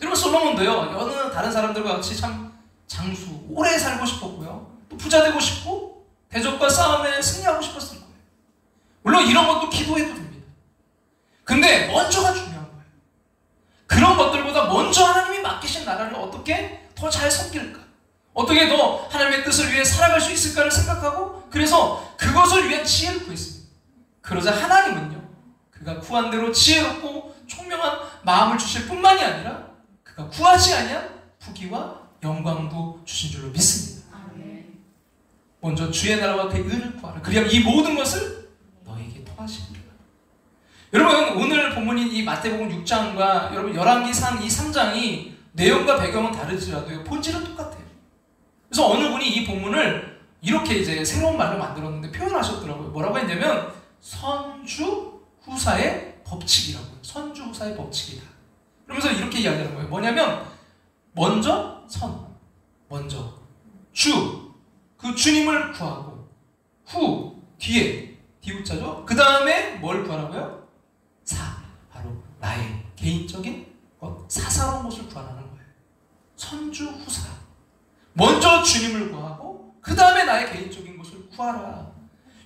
여러분, 솔로몬도요 여느 다른 사람들과 같이 참 장수, 오래 살고 싶었고요, 또 부자 되고 싶고 대적과 싸움에 승리하고 싶었을 거예요. 물론 이런 것도 기도해도 됩니다. 근데 먼저가 중요한 거예요. 그런 것들보다 먼저 하나님이 맡기신 나라를 어떻게 더 잘 섬길까? 어떻게 더 하나님의 뜻을 위해 살아갈 수 있을까를 생각하고, 그래서 그것을 위한 지혜를 구했습니다. 그러자 하나님은요, 그가 구한 대로 지혜롭고 총명한 마음을 주실 뿐만이 아니라 그가 구하지 아니한 부귀와 영광도 주신 줄로 믿습니다. 먼저 주의 나라와 그의 의를 구하라. 그리하면 이 모든 것을 너에게 더하시리라. 여러분, 오늘 본문인 이 마태복음 6장과 여러분 열왕기상 이 3장이 내용과 배경은 다르지라도요, 본질은 똑같아요. 그래서 어느 분이 이 본문을 이렇게 이제 새로운 말로 만들었는데 표현하셨더라고요. 뭐라고 했냐면 선주후사의 법칙이라고요. 선주후사의 법칙이다. 그러면서 이렇게 이야기하는 거예요. 뭐냐면 먼저 먼저 그 주님을 구하고, 뒤에 디우자죠. 그 다음에 뭘 구하라고요? 바로 나의 개인적인 것, 사사로운 것을 구하라는 거예요. 선주후사. 먼저 주님을 구하고 그 다음에 나의 개인적인 것을 구하라.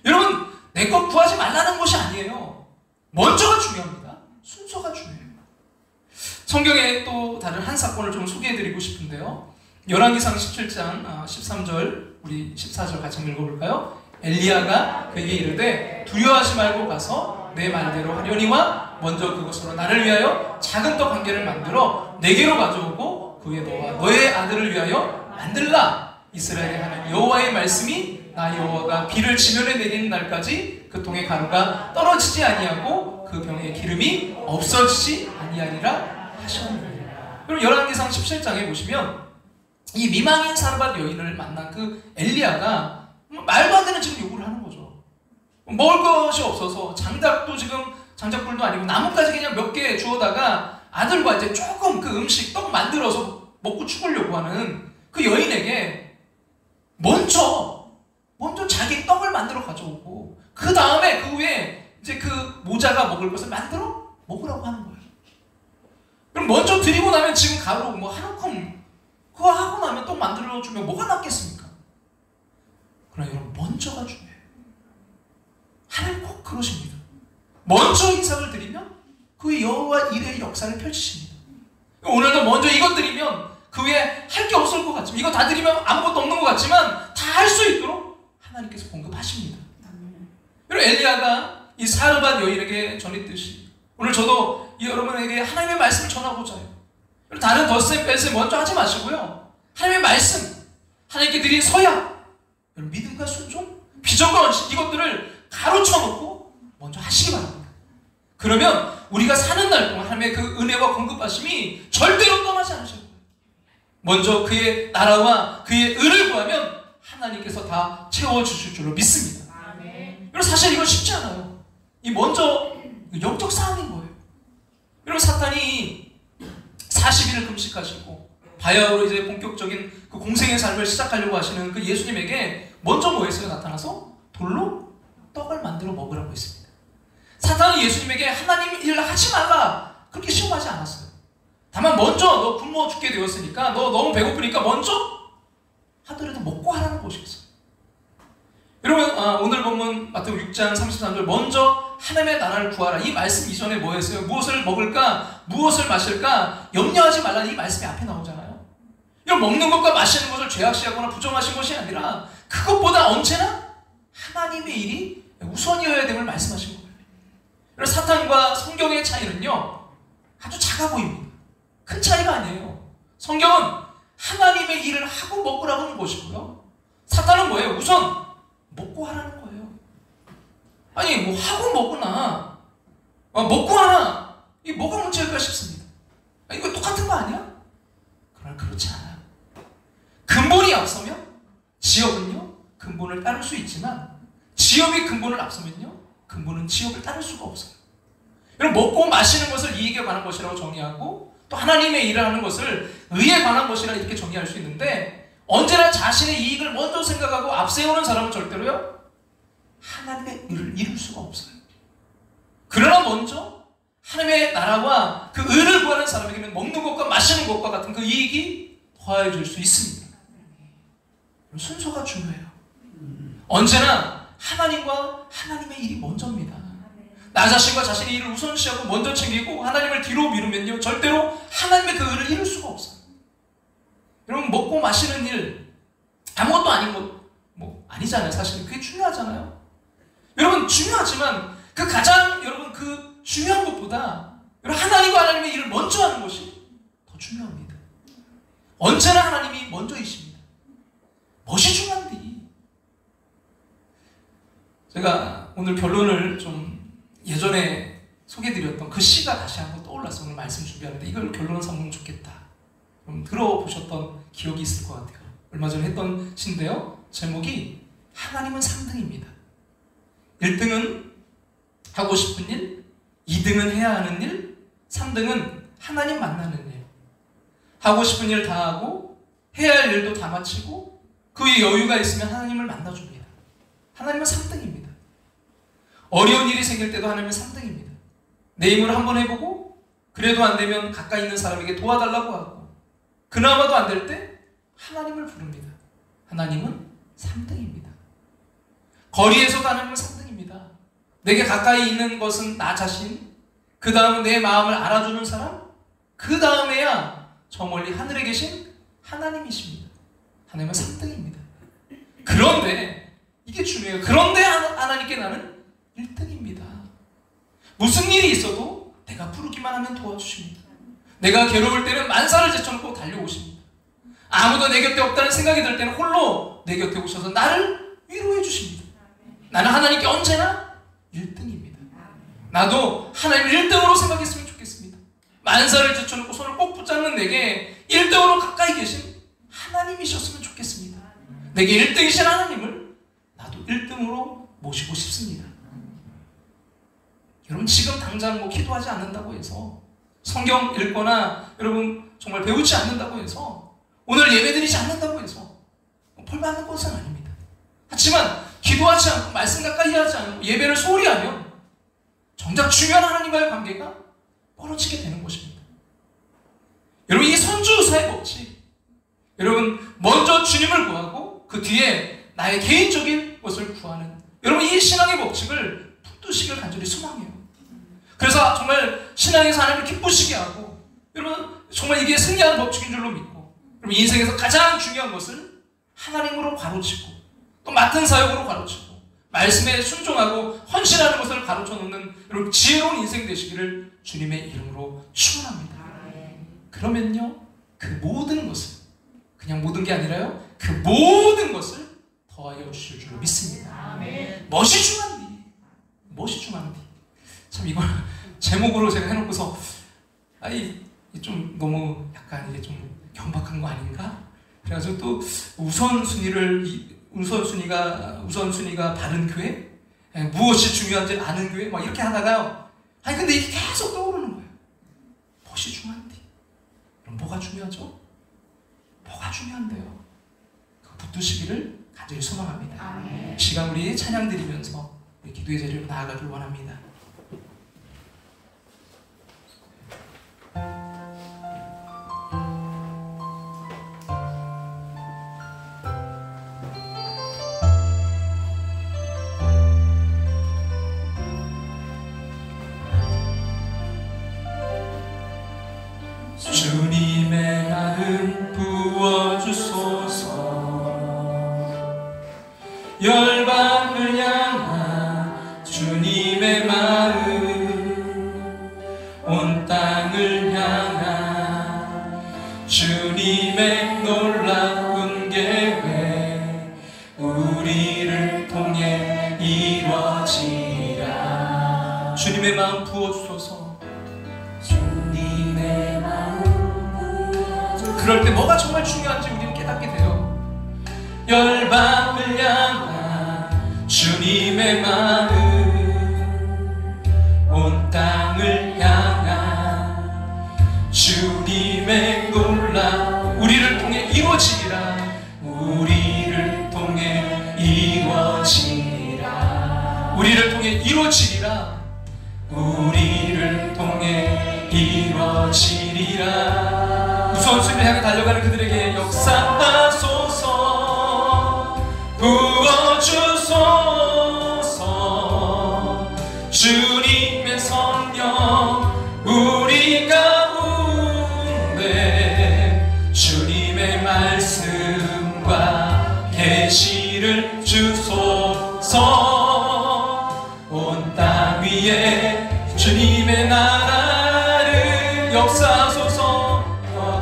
여러분, 내 것 구하지 말라는 것이 아니에요. 먼저가 중요합니다. 순서가 중요해요. 성경에 또 다른 한 사건을 좀 소개해드리고 싶은데요. 열왕기상 17장 13절, 우리 14절 같이 한번 읽어볼까요? 엘리야가 그에게 이르되 두려워하지 말고 가서 내 말대로 하려니와 먼저 그것으로 나를 위하여 작은 떡 한 개를 만들어 내게로 가져오고 그 위에 너와 너의 아들을 위하여 만들라. 이스라엘의 하나님 여호와의 말씀이 나 여호와가 비를 지면에 내리는 날까지 그 통의 가루가 떨어지지 아니하고 그 병의 기름이 없어지지 아니하리라 하셨느니라. 그럼 열왕기상 17장에 보시면 이 미망인 사르밧 여인을 만난 그 엘리야가 말도 안 되는 지금 요구를 하는 거죠. 먹을 것이 없어서 장작불도 아니고 나뭇가지 그냥 몇 개 주워다가 아들과 이제 조금 그 음식 떡 만들어서 먹고 죽으려고 하는 그 여인에게 먼저 자기 떡을 만들어 가져오고 그 다음에 그 위에 이제 그 모자가 먹을 것을 만들어 먹으라고 하는 거예요. 그럼 먼저 드리고 나면 지금 가루 뭐 한 움큼 그거 하고 나면 떡 만들어주면 뭐가 남겠습니까? 그러나 여러분, 먼저가 중요해요. 하나님 꼭 그러십니다. 먼저 이삭을 드리면 그 여호와 일의 역사를 펼치십니다. 오늘도 먼저 이것 드리면 그 위에 할 게 없을 것 같지만, 이거 다 드리면 아무것도 없는 것 같지만 다 할 수 있도록 하나님께서 공급하십니다. 그리고 엘리야가 이 사르밧 여인에게 전했듯이 오늘 저도 여러분에게 하나님의 말씀을 전하고자 해요. 다른 덧셈 뺄셈 먼저 하지 마시고요, 하나님의 말씀, 하나님께 드린 서약, 믿음과 순종, 비전과 헌신, 이것들을 가로쳐 놓고 먼저 하시기 바랍니다. 그러면 우리가 사는 날 동안 하나님의 그 은혜와 공급하심이 절대로 떠나지 않으실 거예요. 먼저 그의 나라와 그의 의를 구하면 하나님께서 다 채워주실 줄로 믿습니다. 여러분, 사실 이건 쉽지 않아요. 이 먼저 영적 싸움인 거예요. 여러분, 사탄이 40일을 금식하시고 바야흐로 이제 본격적인 그 공생의 삶을 시작하려고 하시는 그 예수님에게 먼저 뭐 했어요? 나타나서 돌로 떡을 만들어 먹으라고 했습니다. 사탄은 예수님에게 하나님 일 하지 말라 그렇게 시험하지 않았어요. 다만 먼저 너 굶어 죽게 되었으니까, 너 너무 배고프니까 먼저 하더라도 먹고 하라는 것이었어요. 여러분, 오늘 본문 마태복음 6장 33절 먼저 하나님의 나라를 구하라, 이 말씀 이전에 뭐 했어요? 무엇을 먹을까, 무엇을 마실까 염려하지 말라는 이 말씀이 앞에 나오잖아요. 이런 먹는 것과 마시는 것을 죄악시하거나 부정하신 것이 아니라 그것보다 언제나 하나님의 일이 우선이어야 됨을 말씀하신 거예요. 여러분, 사탄과 성경의 차이는요 아주 작아 보입니다. 큰 차이가 아니에요. 성경은 하나님의 일을 하고 먹으라고 하는 것이고요, 사탄은 뭐예요? 우선 먹고 하라는 거예요. 아니 뭐 하고 먹으나 먹고 하나, 이게 뭐가 문제일까 싶습니다. 이거 똑같은 거 아니야? 그러나 그렇지 않아요. 근본이 앞서면 지역은요 근본을 따를 수 있지만, 지역이 근본을 앞서면요 근본은 지역을 따를 수가 없어요. 여러분, 먹고 마시는 것을 이익에 관한 것이라고 정의하고 또 하나님의 일을 하는 것을 의에 관한 것이라 이렇게 정의할 수 있는데, 언제나 자신의 이익을 먼저 생각하고 앞세우는 사람은 절대로요 하나님의 의를 이룰 수가 없어요. 그러나 먼저 하나님의 나라와 그 의를 구하는 사람에게는 먹는 것과 마시는 것과 같은 그 이익이 더해질 수 있습니다. 순서가 중요해요. 언제나 하나님과 하나님의 일이 먼저입니다. 나 자신과 자신의 일을 우선시하고 먼저 챙기고 하나님을 뒤로 미루면요, 절대로 하나님의 그 의를 이룰 수가 없어요. 여러분, 먹고 마시는 일 아무것도 아닌 것 뭐 아니잖아요. 사실 그게 중요하잖아요. 여러분, 중요하지만 그 가장 여러분 그 중요한 것보다 여러분 하나님과 하나님의 일을 먼저 하는 것이 더 중요합니다. 언제나 하나님이 먼저이십니다. 무엇이 중요한디? 제가 오늘 결론을 좀 예전에 소개해드렸던 그 시가 다시 한번 떠올라서 오늘 말씀 준비하는데 이걸 결론 삼으면 좋겠다. 그럼 들어보셨던 기억이 있을 것 같아요. 얼마 전에 했던 시인데요. 제목이 하나님은 3등입니다. 1등은 하고 싶은 일, 2등은 해야 하는 일, 3등은 하나님 만나는 일. 하고 싶은 일 다 하고 해야 할 일도 다 마치고 그 위에 여유가 있으면 하나님을 만나줍니다. 하나님은 3등입니다. 어려운 일이 생길 때도 하나님은 3등입니다. 내 힘으로 한번 해보고 그래도 안 되면 가까이 있는 사람에게 도와달라고 하고 그나마도 안 될 때 하나님을 부릅니다. 하나님은 3등입니다. 거리에서도 하나님은 3등입니다. 내게 가까이 있는 것은 나 자신, 그 다음은 내 마음을 알아주는 사람, 그 다음에야 저 멀리 하늘에 계신 하나님이십니다. 하나님은 3등입니다. 그런데 이게 중요해요. 그런데 하나님께 나는 1등입니다. 무슨 일이 있어도 내가 부르기만 하면 도와주십니다. 내가 괴로울 때는 만사를 제쳐놓고 달려오십니다. 아무도 내 곁에 없다는 생각이 들 때는 홀로 내 곁에 오셔서 나를 위로해 주십니다. 나는 하나님께 언제나 1등입니다. 나도 하나님을 1등으로 생각했으면 좋겠습니다. 만사를 제쳐놓고 손을 꼭 붙잡는 내게 1등으로 가까이 계신 하나님이셨으면 좋겠습니다. 내게 1등이신 하나님을 나도 1등으로 모시고 싶습니다. 여러분, 지금 당장 뭐 기도하지 않는다고 해서 성경 읽거나 여러분 정말 배우지 않는다고 해서 오늘 예배드리지 않는다고 해서 벌받는 것은 아닙니다. 하지만 기도하지 않고 말씀 가까이 하지 않고 예배를 소홀히 하면 정작 중요한 하나님과의 관계가 멀어지게 되는 것입니다. 여러분, 이 선주의사의 법칙, 여러분 먼저 주님을 구하고 그 뒤에 나의 개인적인 것을 구하는 여러분 이 신앙의 법칙을 붙드시길 간절히 소망해요. 그래서 정말 신앙에서 하나님을 기쁘시게 하고 여러분 정말 이게 승리하는 법칙인 줄로 믿고 여러분 인생에서 가장 중요한 것을 하나님으로 가로치고 또 맡은 사역으로 가로치고 말씀에 순종하고 헌신하는 것을 가로쳐 놓는 여러분 지혜로운 인생 되시기를 주님의 이름으로 축원합니다. 그러면요 그 모든 것을 그냥 모든 게 아니라요 그 모든 것을 더하여 주실 줄로 믿습니다. 무엇이 중요한디? 무엇이 중요한디? 참 이걸 제목으로 제가 해놓고서 좀 너무 약간 이게 좀 경박한 거 아닌가? 그래가지고 또 우선순위가 바른 교회? 무엇이 중요한지 아는 교회? 막 이렇게 하다가요. 근데 이게 계속 떠오르는 거예요. 무엇이 중요한디? 그럼 뭐가 중요하죠? 뭐가 중요한데요? 그거 붙드시기를 간절히 소망합니다. 시간 우리 찬양 드리면서 우리 기도의 자리로 나아가길 원합니다. 주님의 마음 부어주소서. 열방을 향한 주님의 마음, 온 땅을 향한 주님의 놀라운 계획, 우리를 통해 이루어지라. 주님의 마음 부어주소서. 그럴 때 뭐가 정말 중요한지 우리는 깨닫게 돼요. 열방을 향한 주님의 마음, 온 땅을 향한 주님의 놀라 우리를 통해 이루어지리라. 우리를 통해 이루어지리라. 우리를 통해 이루어지리라. 우리를 통해 이루어지리라. 우선순위를 향해 달려가는 그들에게 역사하소서. 부어주소서.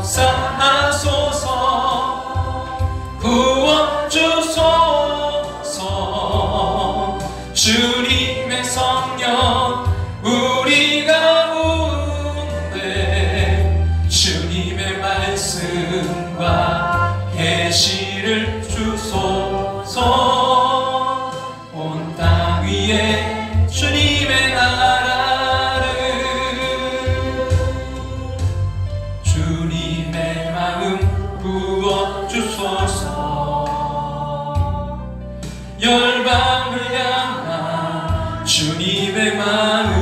역사하소서 구원 주소서 주님의 성령 우리 가운데 주님의 말씀과 계시를 주소서 온 땅 위에 주님의 나라를 주님의 마음 부어주소서 열방을 향한 주님의 마음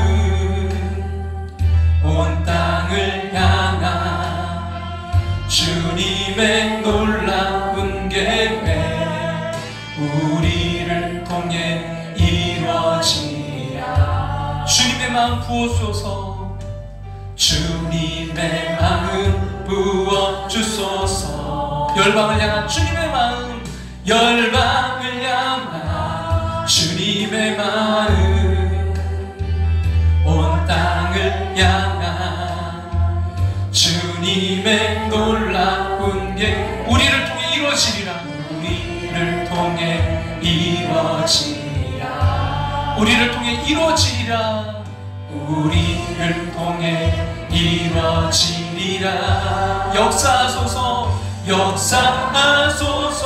온 땅을 향한 주님의 놀라운 계획 우리를 통해 이루어지라 주님의 마음 부어주소서 주님의 마음 부어주소서 열방을 향한 주님의 마음 열방을 향한 주님의 마음 온 땅을 향한 주님의 놀라운 게 우리를 통해 이루어지리라 우리를 통해 이루어지리라 우리를 통해 이루어지리라 우리를 통해 이루어지리라 역사하소서 역사하소서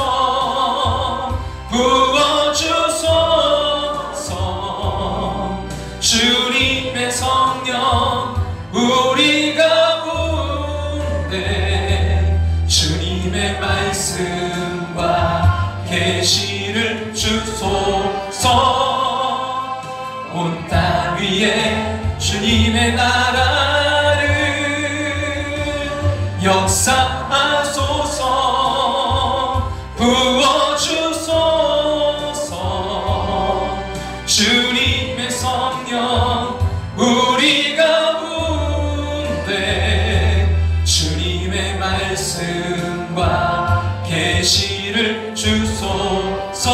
부어주소서 주님의 성령 우리 가운데 주님의 말씀과 계시를 주소서 온 땅 위에 주님의 나라를 역사하소서 부어주소서 주님의 성령 우리 가운데 주님의 말씀과 계시를 주소서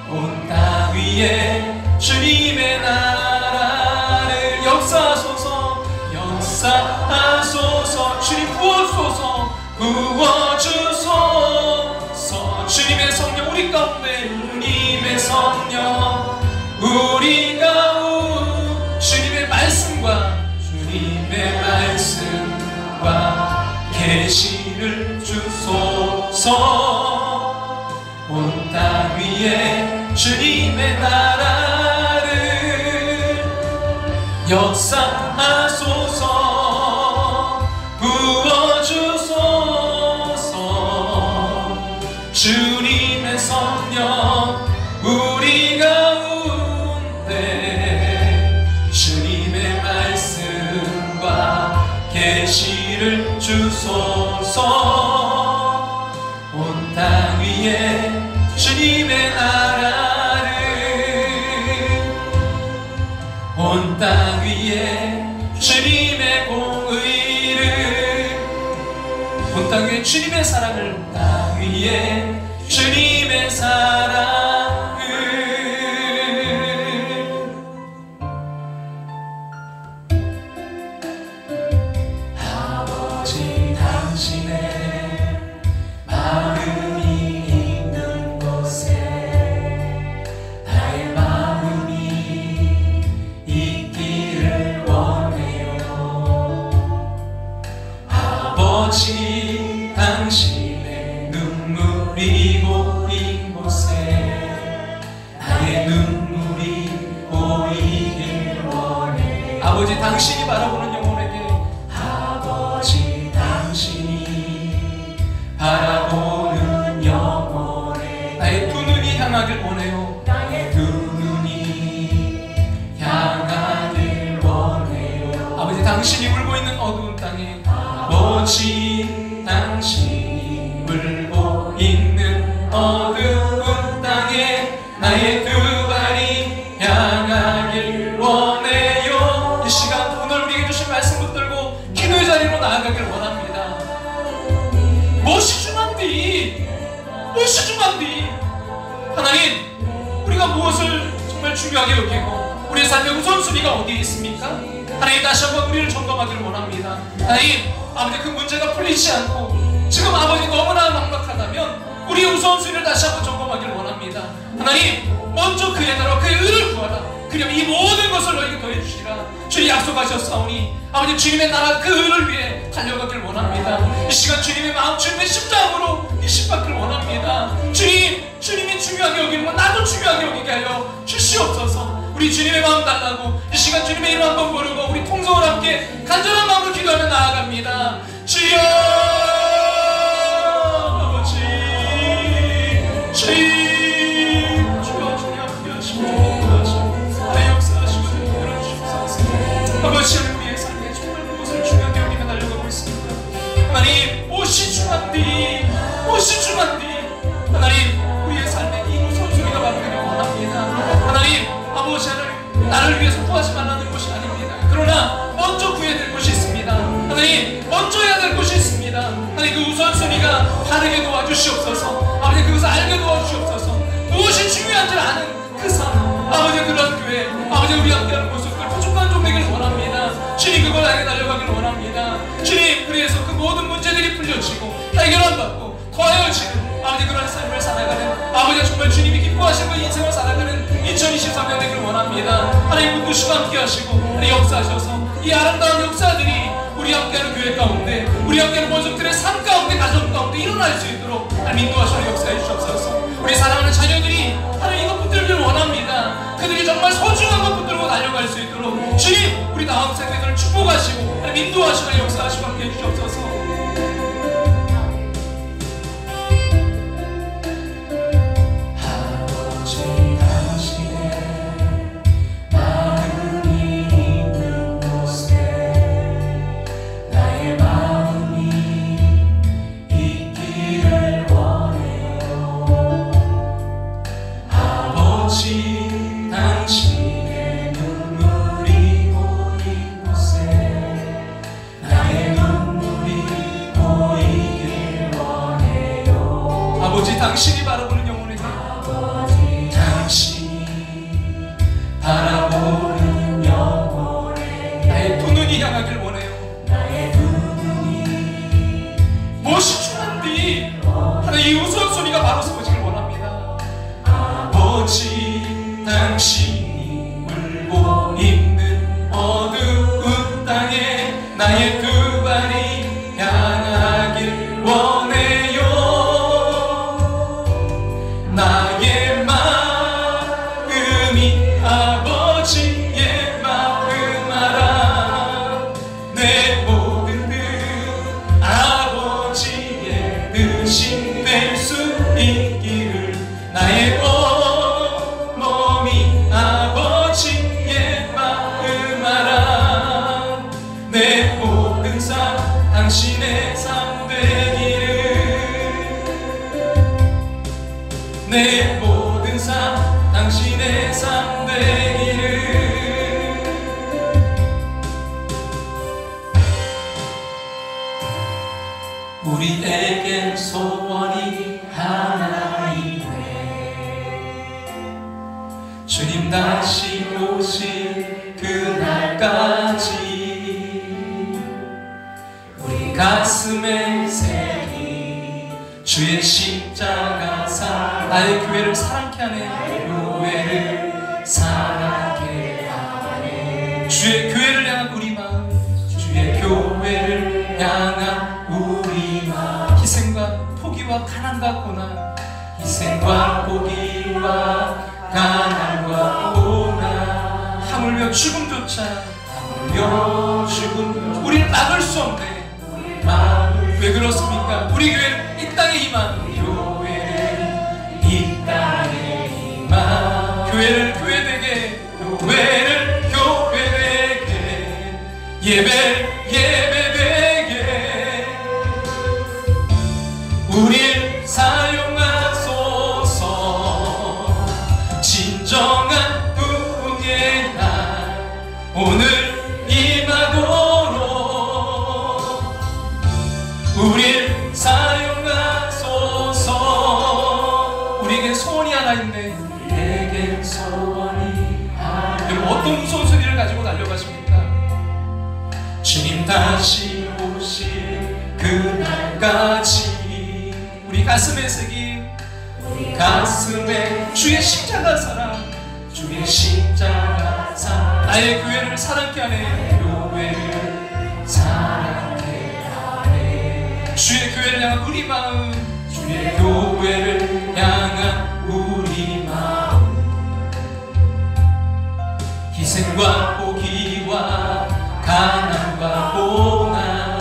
온 땅 위에 주님의 나라를 역사하소서 역사하소서 주님 부어주소서 부어주소서 주님의 성령 우리 가운데 주님의 성령 우리 가운데 주님의 말씀과 주님의 말씀과 계시를 주소서 온 땅 위에 주님의 나라를 역사하소서 부어주소서 주님의 성령 우리 가운데 주님의 말씀과 계시를 주소서 온 땅 위에 주님의 나라를 온 땅 위에 주님의 공의를 온 땅 위에 주님의 사랑을 땅 위에 주님의 사랑을 아버지 당신의 마음이 있는 곳에 나의 마음이 있기를 원해요 아버지 당신의 눈물이 고인 곳에 나의 눈물이 보이길 원해 아버지 당신이 바라보는 영혼에게 아버지 당신이 바라보는 영혼에 나의 두 눈이 향하길 원해요 나의 두 눈이 향하길 원해요 아버지 당신이 울고 있는 어두운 땅에 아버지 당신이 울고 있는 어두운 땅에 나의 두 발이 향하길 원해요 이 시간 오늘 우리에게 주신 말씀 붙들고 기도의 자리로 나아가길 원합니다 무엇이 중요한디 무엇이 중요한디 하나님 우리가 무엇을 정말 중요하게 여기고 우리의 삶의 우선순위가 어디에 있습니까? 하나님 다시 한번 우리를 점검하기를 원합니다 하나님 아버지 그 문제가 풀리지 않고 지금 아버지 너무나 막막하다면 우리의 우선순위를 다시 한번 점검하기를 원합니다. 하나님 먼저 그의 나라와 그의 의를 구하라. 그리하면 이 모든 것을 너에게 더해주시라. 주님 약속하셨사오니 아버지 주님의 나라 그 의를 위해 달려가길 원합니다. 이 시간 주님의 마음 주님의 심장으로 이 십받기를 원합니다. 주님이 중요하게 여기는 건 나도 중요하게 여기게 하여 주시옵소서. 우리 주님의 마음 달라고 이 시간 주님의 이름 한번 부르고 우리 통성을 함께 간절한 마음으로 기도하며 나아갑니다. 주여 아버지 주여 주님 함께 하시고 내 역사하시고 들어주시옵소서. 아버지 우리의 삶에 정말 무엇을 중요하게 여기며 달려가고 있습니다. 하나님 무엇이 중요한디 하나님 우리의 삶에 이 우선순위가 바로 되길 원합니다. 하나님 아버지 나를 위해서 구하지 말라는 것이 아닙니다. 그러나 먼저 구해야 될 것이 있습니다. 하나님 먼저 해야 될 것이 있습니다. 하나님 그 우선순위가 바르게 도와주시옵소서. 아버지 그것을 알게 도와주시옵소서. 무엇이 중요한지 아는 그 삶 아버지 그런 교회 아버지 우리 함께하는 모습들 부족한 종 되기를 원합니다. 주님 그걸 향해 달려가기를 원합니다. 주님 그래서 그 모든 문제들이 풀려지고 해결받고 더하여지는 아버지 그런 삶을 살아가는 아버지 정말 주님이 기뻐하시는 그 인생을 살아가는 2023년 되기를 원합니다. 하나님 붙드시고 함께 하시고 하나님 역사하셔서 이 아름다운 역사들이 우리 함께하는 교회 가운데 우리 함께하는 모습들의 삶 가운데 가정 가운데 일어날 수 있도록 하나님 인도하시고 역사해 주옵소서. 우리 사랑하는 자녀들이 하나님 이것 붙들기를 원합니다. 그들이 정말 소중한 것 붙들고 달려갈 수 있도록 주님 우리 다음 세대들을 축복하시고 하나님 인도하시고 역사하시고 함께 해주시옵소서. 당신이 바라보는 영혼에게 당신이 바라보는 영혼에 나의 두 눈이 향하길 원해요. 나의 두 눈이 무엇이 중요한디 하나님 이 우선순위가 바로 서지길 원합니다. 아버지 당신이 울고 있는 어두운 땅에 나의 두 발이 향하길 원해요. 나의 마음이 아버지의 마음 알아. 내 모든 뜻 아버지의 뜻이 될 수 있기를. 나의 몸이 아버지의 마음 알아. 내 모든 삶 당신의 삶 되기를. 내 모든 삶 당신의 삶 되기를. 우리에겐 소원이 하나이네. 주님 다시 오실 그날까지 우리 가슴에 새긴 주의 십자가 상. 나의 교회를 사랑케 하네. 교회를 사랑케 하네. 주의 교회를 향한 우리 마음. 주의 교회를 향한 우리 마음. 희생과 포기와 가난과 고난. 희생과 포기와 가난과 고난. 하물며 죽음조차 하물며 죽음. 우리를 막을 수 없네. 왜 그렇습니까? 우리 교회는 이 땅에 임한 교회를 이 땅에 임한 교회를 교회되게 교회를 교회되게 예배되게 우릴 사용하소서. 진정한 부흥의 날 오늘 임하도록 우릴 사용하소서. 우리에게 소원이 하나 있네. 우리에게 소원이 하나. 여러분 어떤 우선순위를 가지고 달려가십니까? 주님 다시 오실 그날까지 우리 가슴에 새긴 우리 가슴에 주의 십자가 사랑 주의 십자가 사랑 나의 교회를 사랑케 하네 교회를 사랑케 하네 주의 교회를 향한 우리 마음 주의 교회를 향한 우리 마음 희생과 포기와 가난과 고난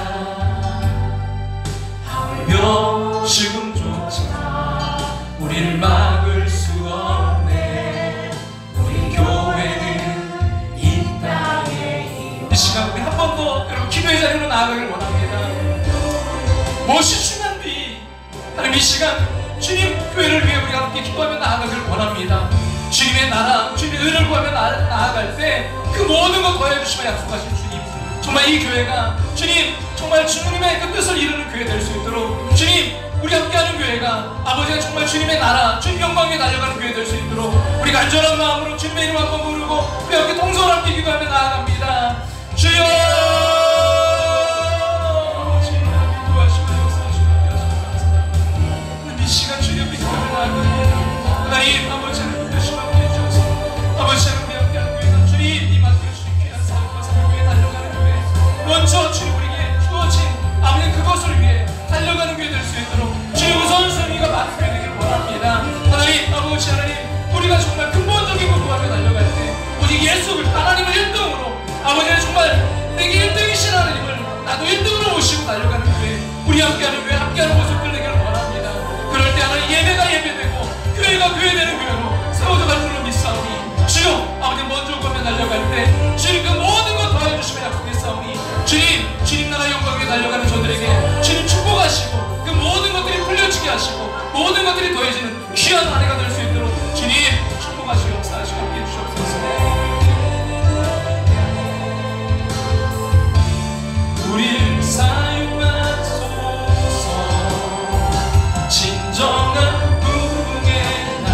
하물며 지금조차 우리를 막을 수 없네 우리 교회는 이 땅에 이 시간 우리 한 번 더 여러분 기도의 자리로 나아가길 원합니다. 무엇이 중요한지 하나님 이 시간 주님 교회를 위해 우리가 함께 기도하며 나아가길 원합니다. 주님의 나라, 주님의 은혜를 구하며 나아갈 때 그 모든 것 더해주시며 약속하신 주님 정말 이 교회가 주님 정말 주님의 그 뜻을 이루는 교회 될 수 있도록 주님 우리 함께하는 교회가 아버지가 정말 주님의 나라, 주님 영광에 달려가는 교회 될 수 있도록 우리 간절한 마음으로 주님의 이름 한번 부르고 우리 함께 통성을 함께 기도하며 나아갑니다. 주여 이 시간 주님 기도하며 나아갑니다. 하나님 아버지는 뜻이 함께 해주셔서 아버지는 우리 함께하는 교회가 주님 이 맡겨주신 귀한 사역과 사역에 달려가는 교회 먼저 주님 우리에게 주어진 아버지 그것을 위해 달려가는 교회 될 수 있도록 주님 우선순위가 많은 교회 되길 원합니다. 하나님 아버지 하나님 우리가 정말 근본적인 것 구하며 달려갈 때 오직 예수를 하나님을 1등으로 아버지는 정말 내게 1등이신 하나님을 나도 1등으로 모시고 달려가는 교회 우리 함께하는 교회 함께하는 모습들 되길 원합니다. 그럴 때 하나님 예배가 예배되고 교회가 교회되는 교회로 세워져갈 줄로 믿사오니 주여 아버지 먼저 구하며 달려갈 때 주님 그 모든 것 더해주시며 약속했사오니 주님 나라 영광에 달려가는 저들에게 주님 축복하시고 그 모든 것들이 풀려지게 하시고 모든 것들이 더해지는 귀한 한 해가 될 수 있도록 주님 축복하시고 역사하시고 함께해 주시옵소서. 우리를 사용하소서 진정한 부흥의 날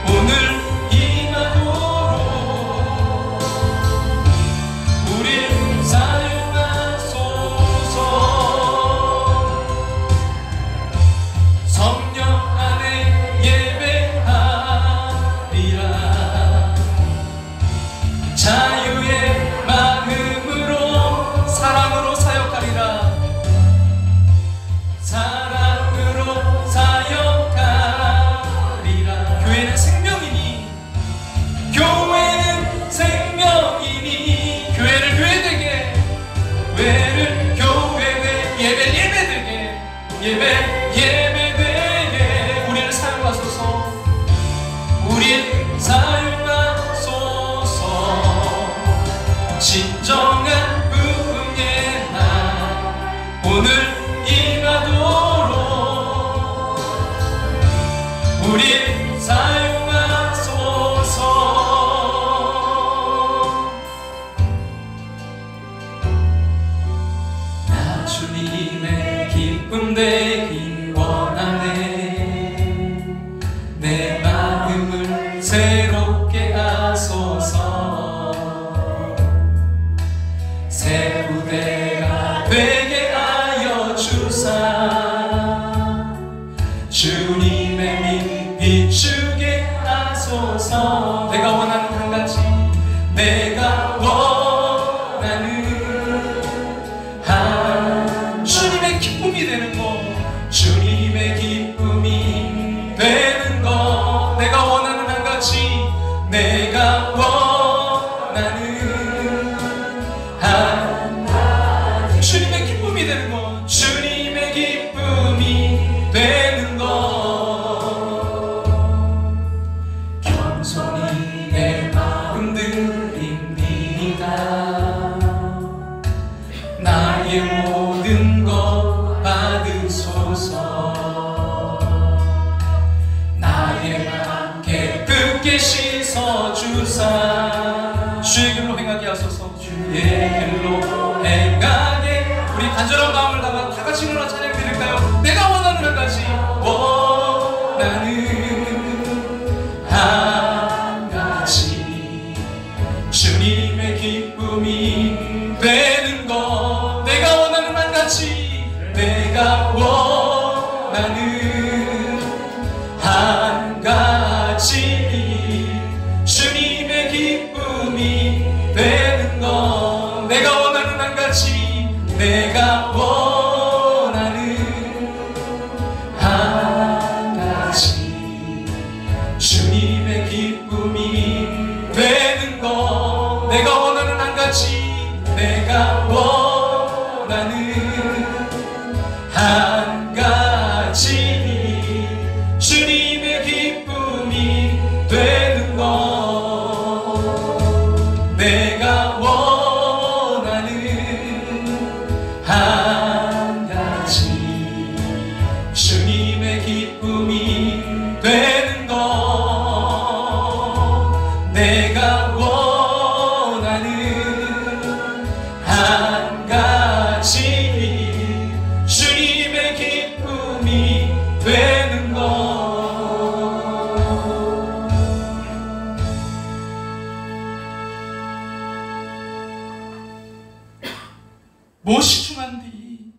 오늘 임하도록 우리를 사용하소서 성령 안에 예배하리라 자유의 마음으로 사랑으로 사역하리라 사랑으로 사역하리라 교회는 생명이니 교회는 생명이니 교회를 교회되게 교회를 교회되 예배 예배되게 예배 예배되게 우리를 사용하소서 우리를 사용하소서 진정한 부흥의 날 오늘 임하도록 우리 사용하소서. 나 주님의 기쁨 되기 원하네 내 마음을 새롭게 하소서 새 부대가 되게 하여 주사 주님의 빛 비추게 하소서 내가 원하는 한 가지 내가 원하는 한 주님의 기쁨이 되는 것 주님의 기쁨이 되는 것 내가 원하는 한 가지 내가 원하는 한 가지 주님의 기쁨이 되는 것 주님의 기쁨이 되는 것 겸손히 내 마음 드립니다 나의 모든 것 받으소서 나의 맘 깨끗게 씻어주사 주의 길로 행하게 하소서 주의 길로 행하게 우리 간절한 마음을 담아 다같이 일어나 찬양 드릴까요? 내가 원하는 한 가지 원하는 한 가지 주님의 기쁨이 되는 것 내가 원하는 한 가지 원하는 한 가지 주님의 기쁨이 되는 것. 내가 원하는 한 가지, 내가 원하는 한 가지 주님의 기쁨이 되는 것. 내가 원하는 한 가지, 내가 원하는 한 가지 주님의 기쁨이 되는 것. 내가 원하는 한 가지 주님의 기쁨이 되는 것. 내가 원하는 한 가지 주님의 기쁨이 되는 것. 무엇이 중요한디?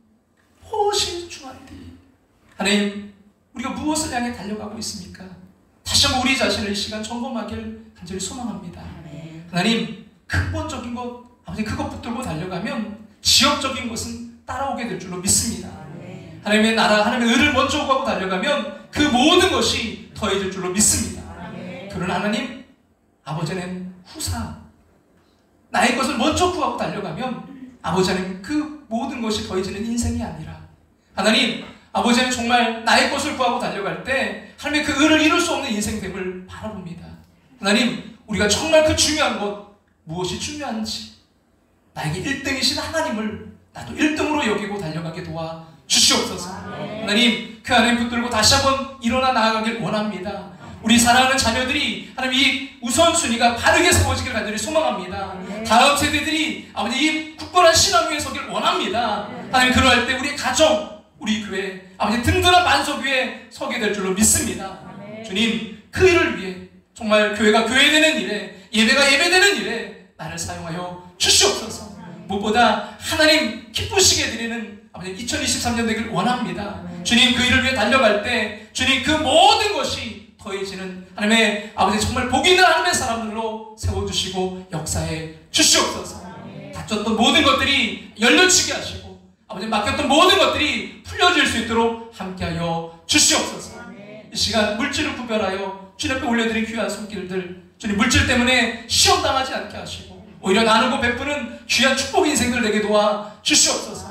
무엇이 중요한디? 하나님, 우리가 무엇을 향해 달려가고 있습니까? 다시 한번 우리 자신을 이 시간 점검하기를 간절히 소망합니다. 하나님, 근본적인 것, 아버지 그것 붙들고 달려가면 지역적인 것은 따라오게 될 줄로 믿습니다. 하나님의 나라, 하나님의 의를 먼저 구하고 달려가면 그 모든 것이 더해질 줄로 믿습니다. 그러나 하나님, 아버지는 후사, 나의 것을 먼저 구하고 달려가면 아버지 하나님, 그 모든 것이 더해지는 인생이 아니라 하나님, 아버지는 정말 나의 것을 구하고 달려갈 때 하나님의 그 의를 이룰 수 없는 인생됨을 바라봅니다. 하나님, 우리가 정말 그 중요한 것, 무엇이 중요한지, 나에게 1등이신 하나님을 나도 1등으로 여기고 달려가게 도와 주시옵소서. 하나님, 그 하나님 붙들고 다시 한번 일어나 나아가길 원합니다. 우리 사랑하는 자녀들이 하나님 이 우선순위가 바르게 세워지길 간절히 소망합니다. 다음 세대들이 아버지 이 굳건한 신앙 위에 서길 원합니다. 하나님, 그러할 때 우리 가정, 우리 교회, 아버지 든든한 반석 위에 서게 될 줄로 믿습니다. 주님, 그 일을 위해 정말 교회가 교회되는 일에, 예배가 예배되는 일에 나를 사용하여 주시옵소서. 무엇보다 하나님 기쁘시게 드리는 아버지 2023년 되길 원합니다. 주님, 그 일을 위해 달려갈 때 주님 그 모든 것이 더해지는 하나님의 아버지 정말 복 있는 하나님의 사람들로 세워주시고 역사해 주시옵소서. 다쳤던 모든 것들이 열려치게 하시고 아버지 맡겼던 모든 것들이 풀려질 수 있도록 함께하여 주시옵소서. 이 시간 물질을 구별하여 주님 앞에 올려드린 귀한 손길들, 주님 물질 때문에 시험당하지 않게 하시고 오히려 나누고 베푸는 귀한 축복 인생들 되게 도와 주시옵소서.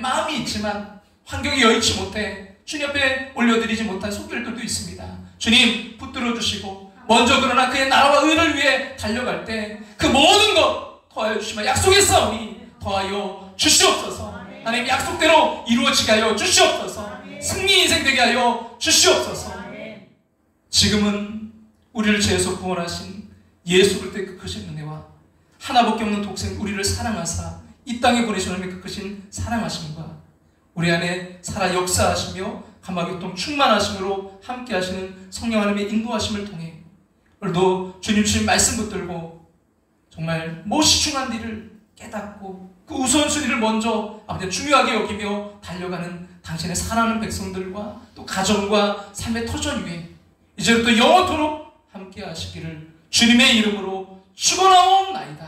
마음이 있지만 환경이 여의치 못해 주님 앞에 올려드리지 못한 손길들도 있습니다. 주님 붙들어 주시고 먼저 그러나 그의 나라와 의를 위해 달려갈 때 그 모든 것 더하여 주시면 약속했사오니 더하여 주시옵소서. 하나님 약속대로 이루어지게 하여 주시옵소서. 승리 인생 되게 하여 주시옵소서. 지금은 우리를 죄에서 구원하신 예수 그리스도의 그 크신 은혜와 하나밖에 없는 독생 우리를 사랑하사 이 땅에 보내신 하나님의 그 크신 사랑하심과 우리 안에 살아 역사하시며 감화교통 충만하심으로 함께 하시는 성령 하나님의 인도하심을 통해 오늘도 주님 주신 말씀 붙들고 정말 무엇이 중요한 일을 깨닫고 그 우선순위를 먼저 아버지 중요하게 여기며 달려가는 당신의 사랑하는 백성들과 또 가정과 삶의 터전 위에 이제부터 영원토록 함께 하시기를 주님의 이름으로 축원하옵나이다.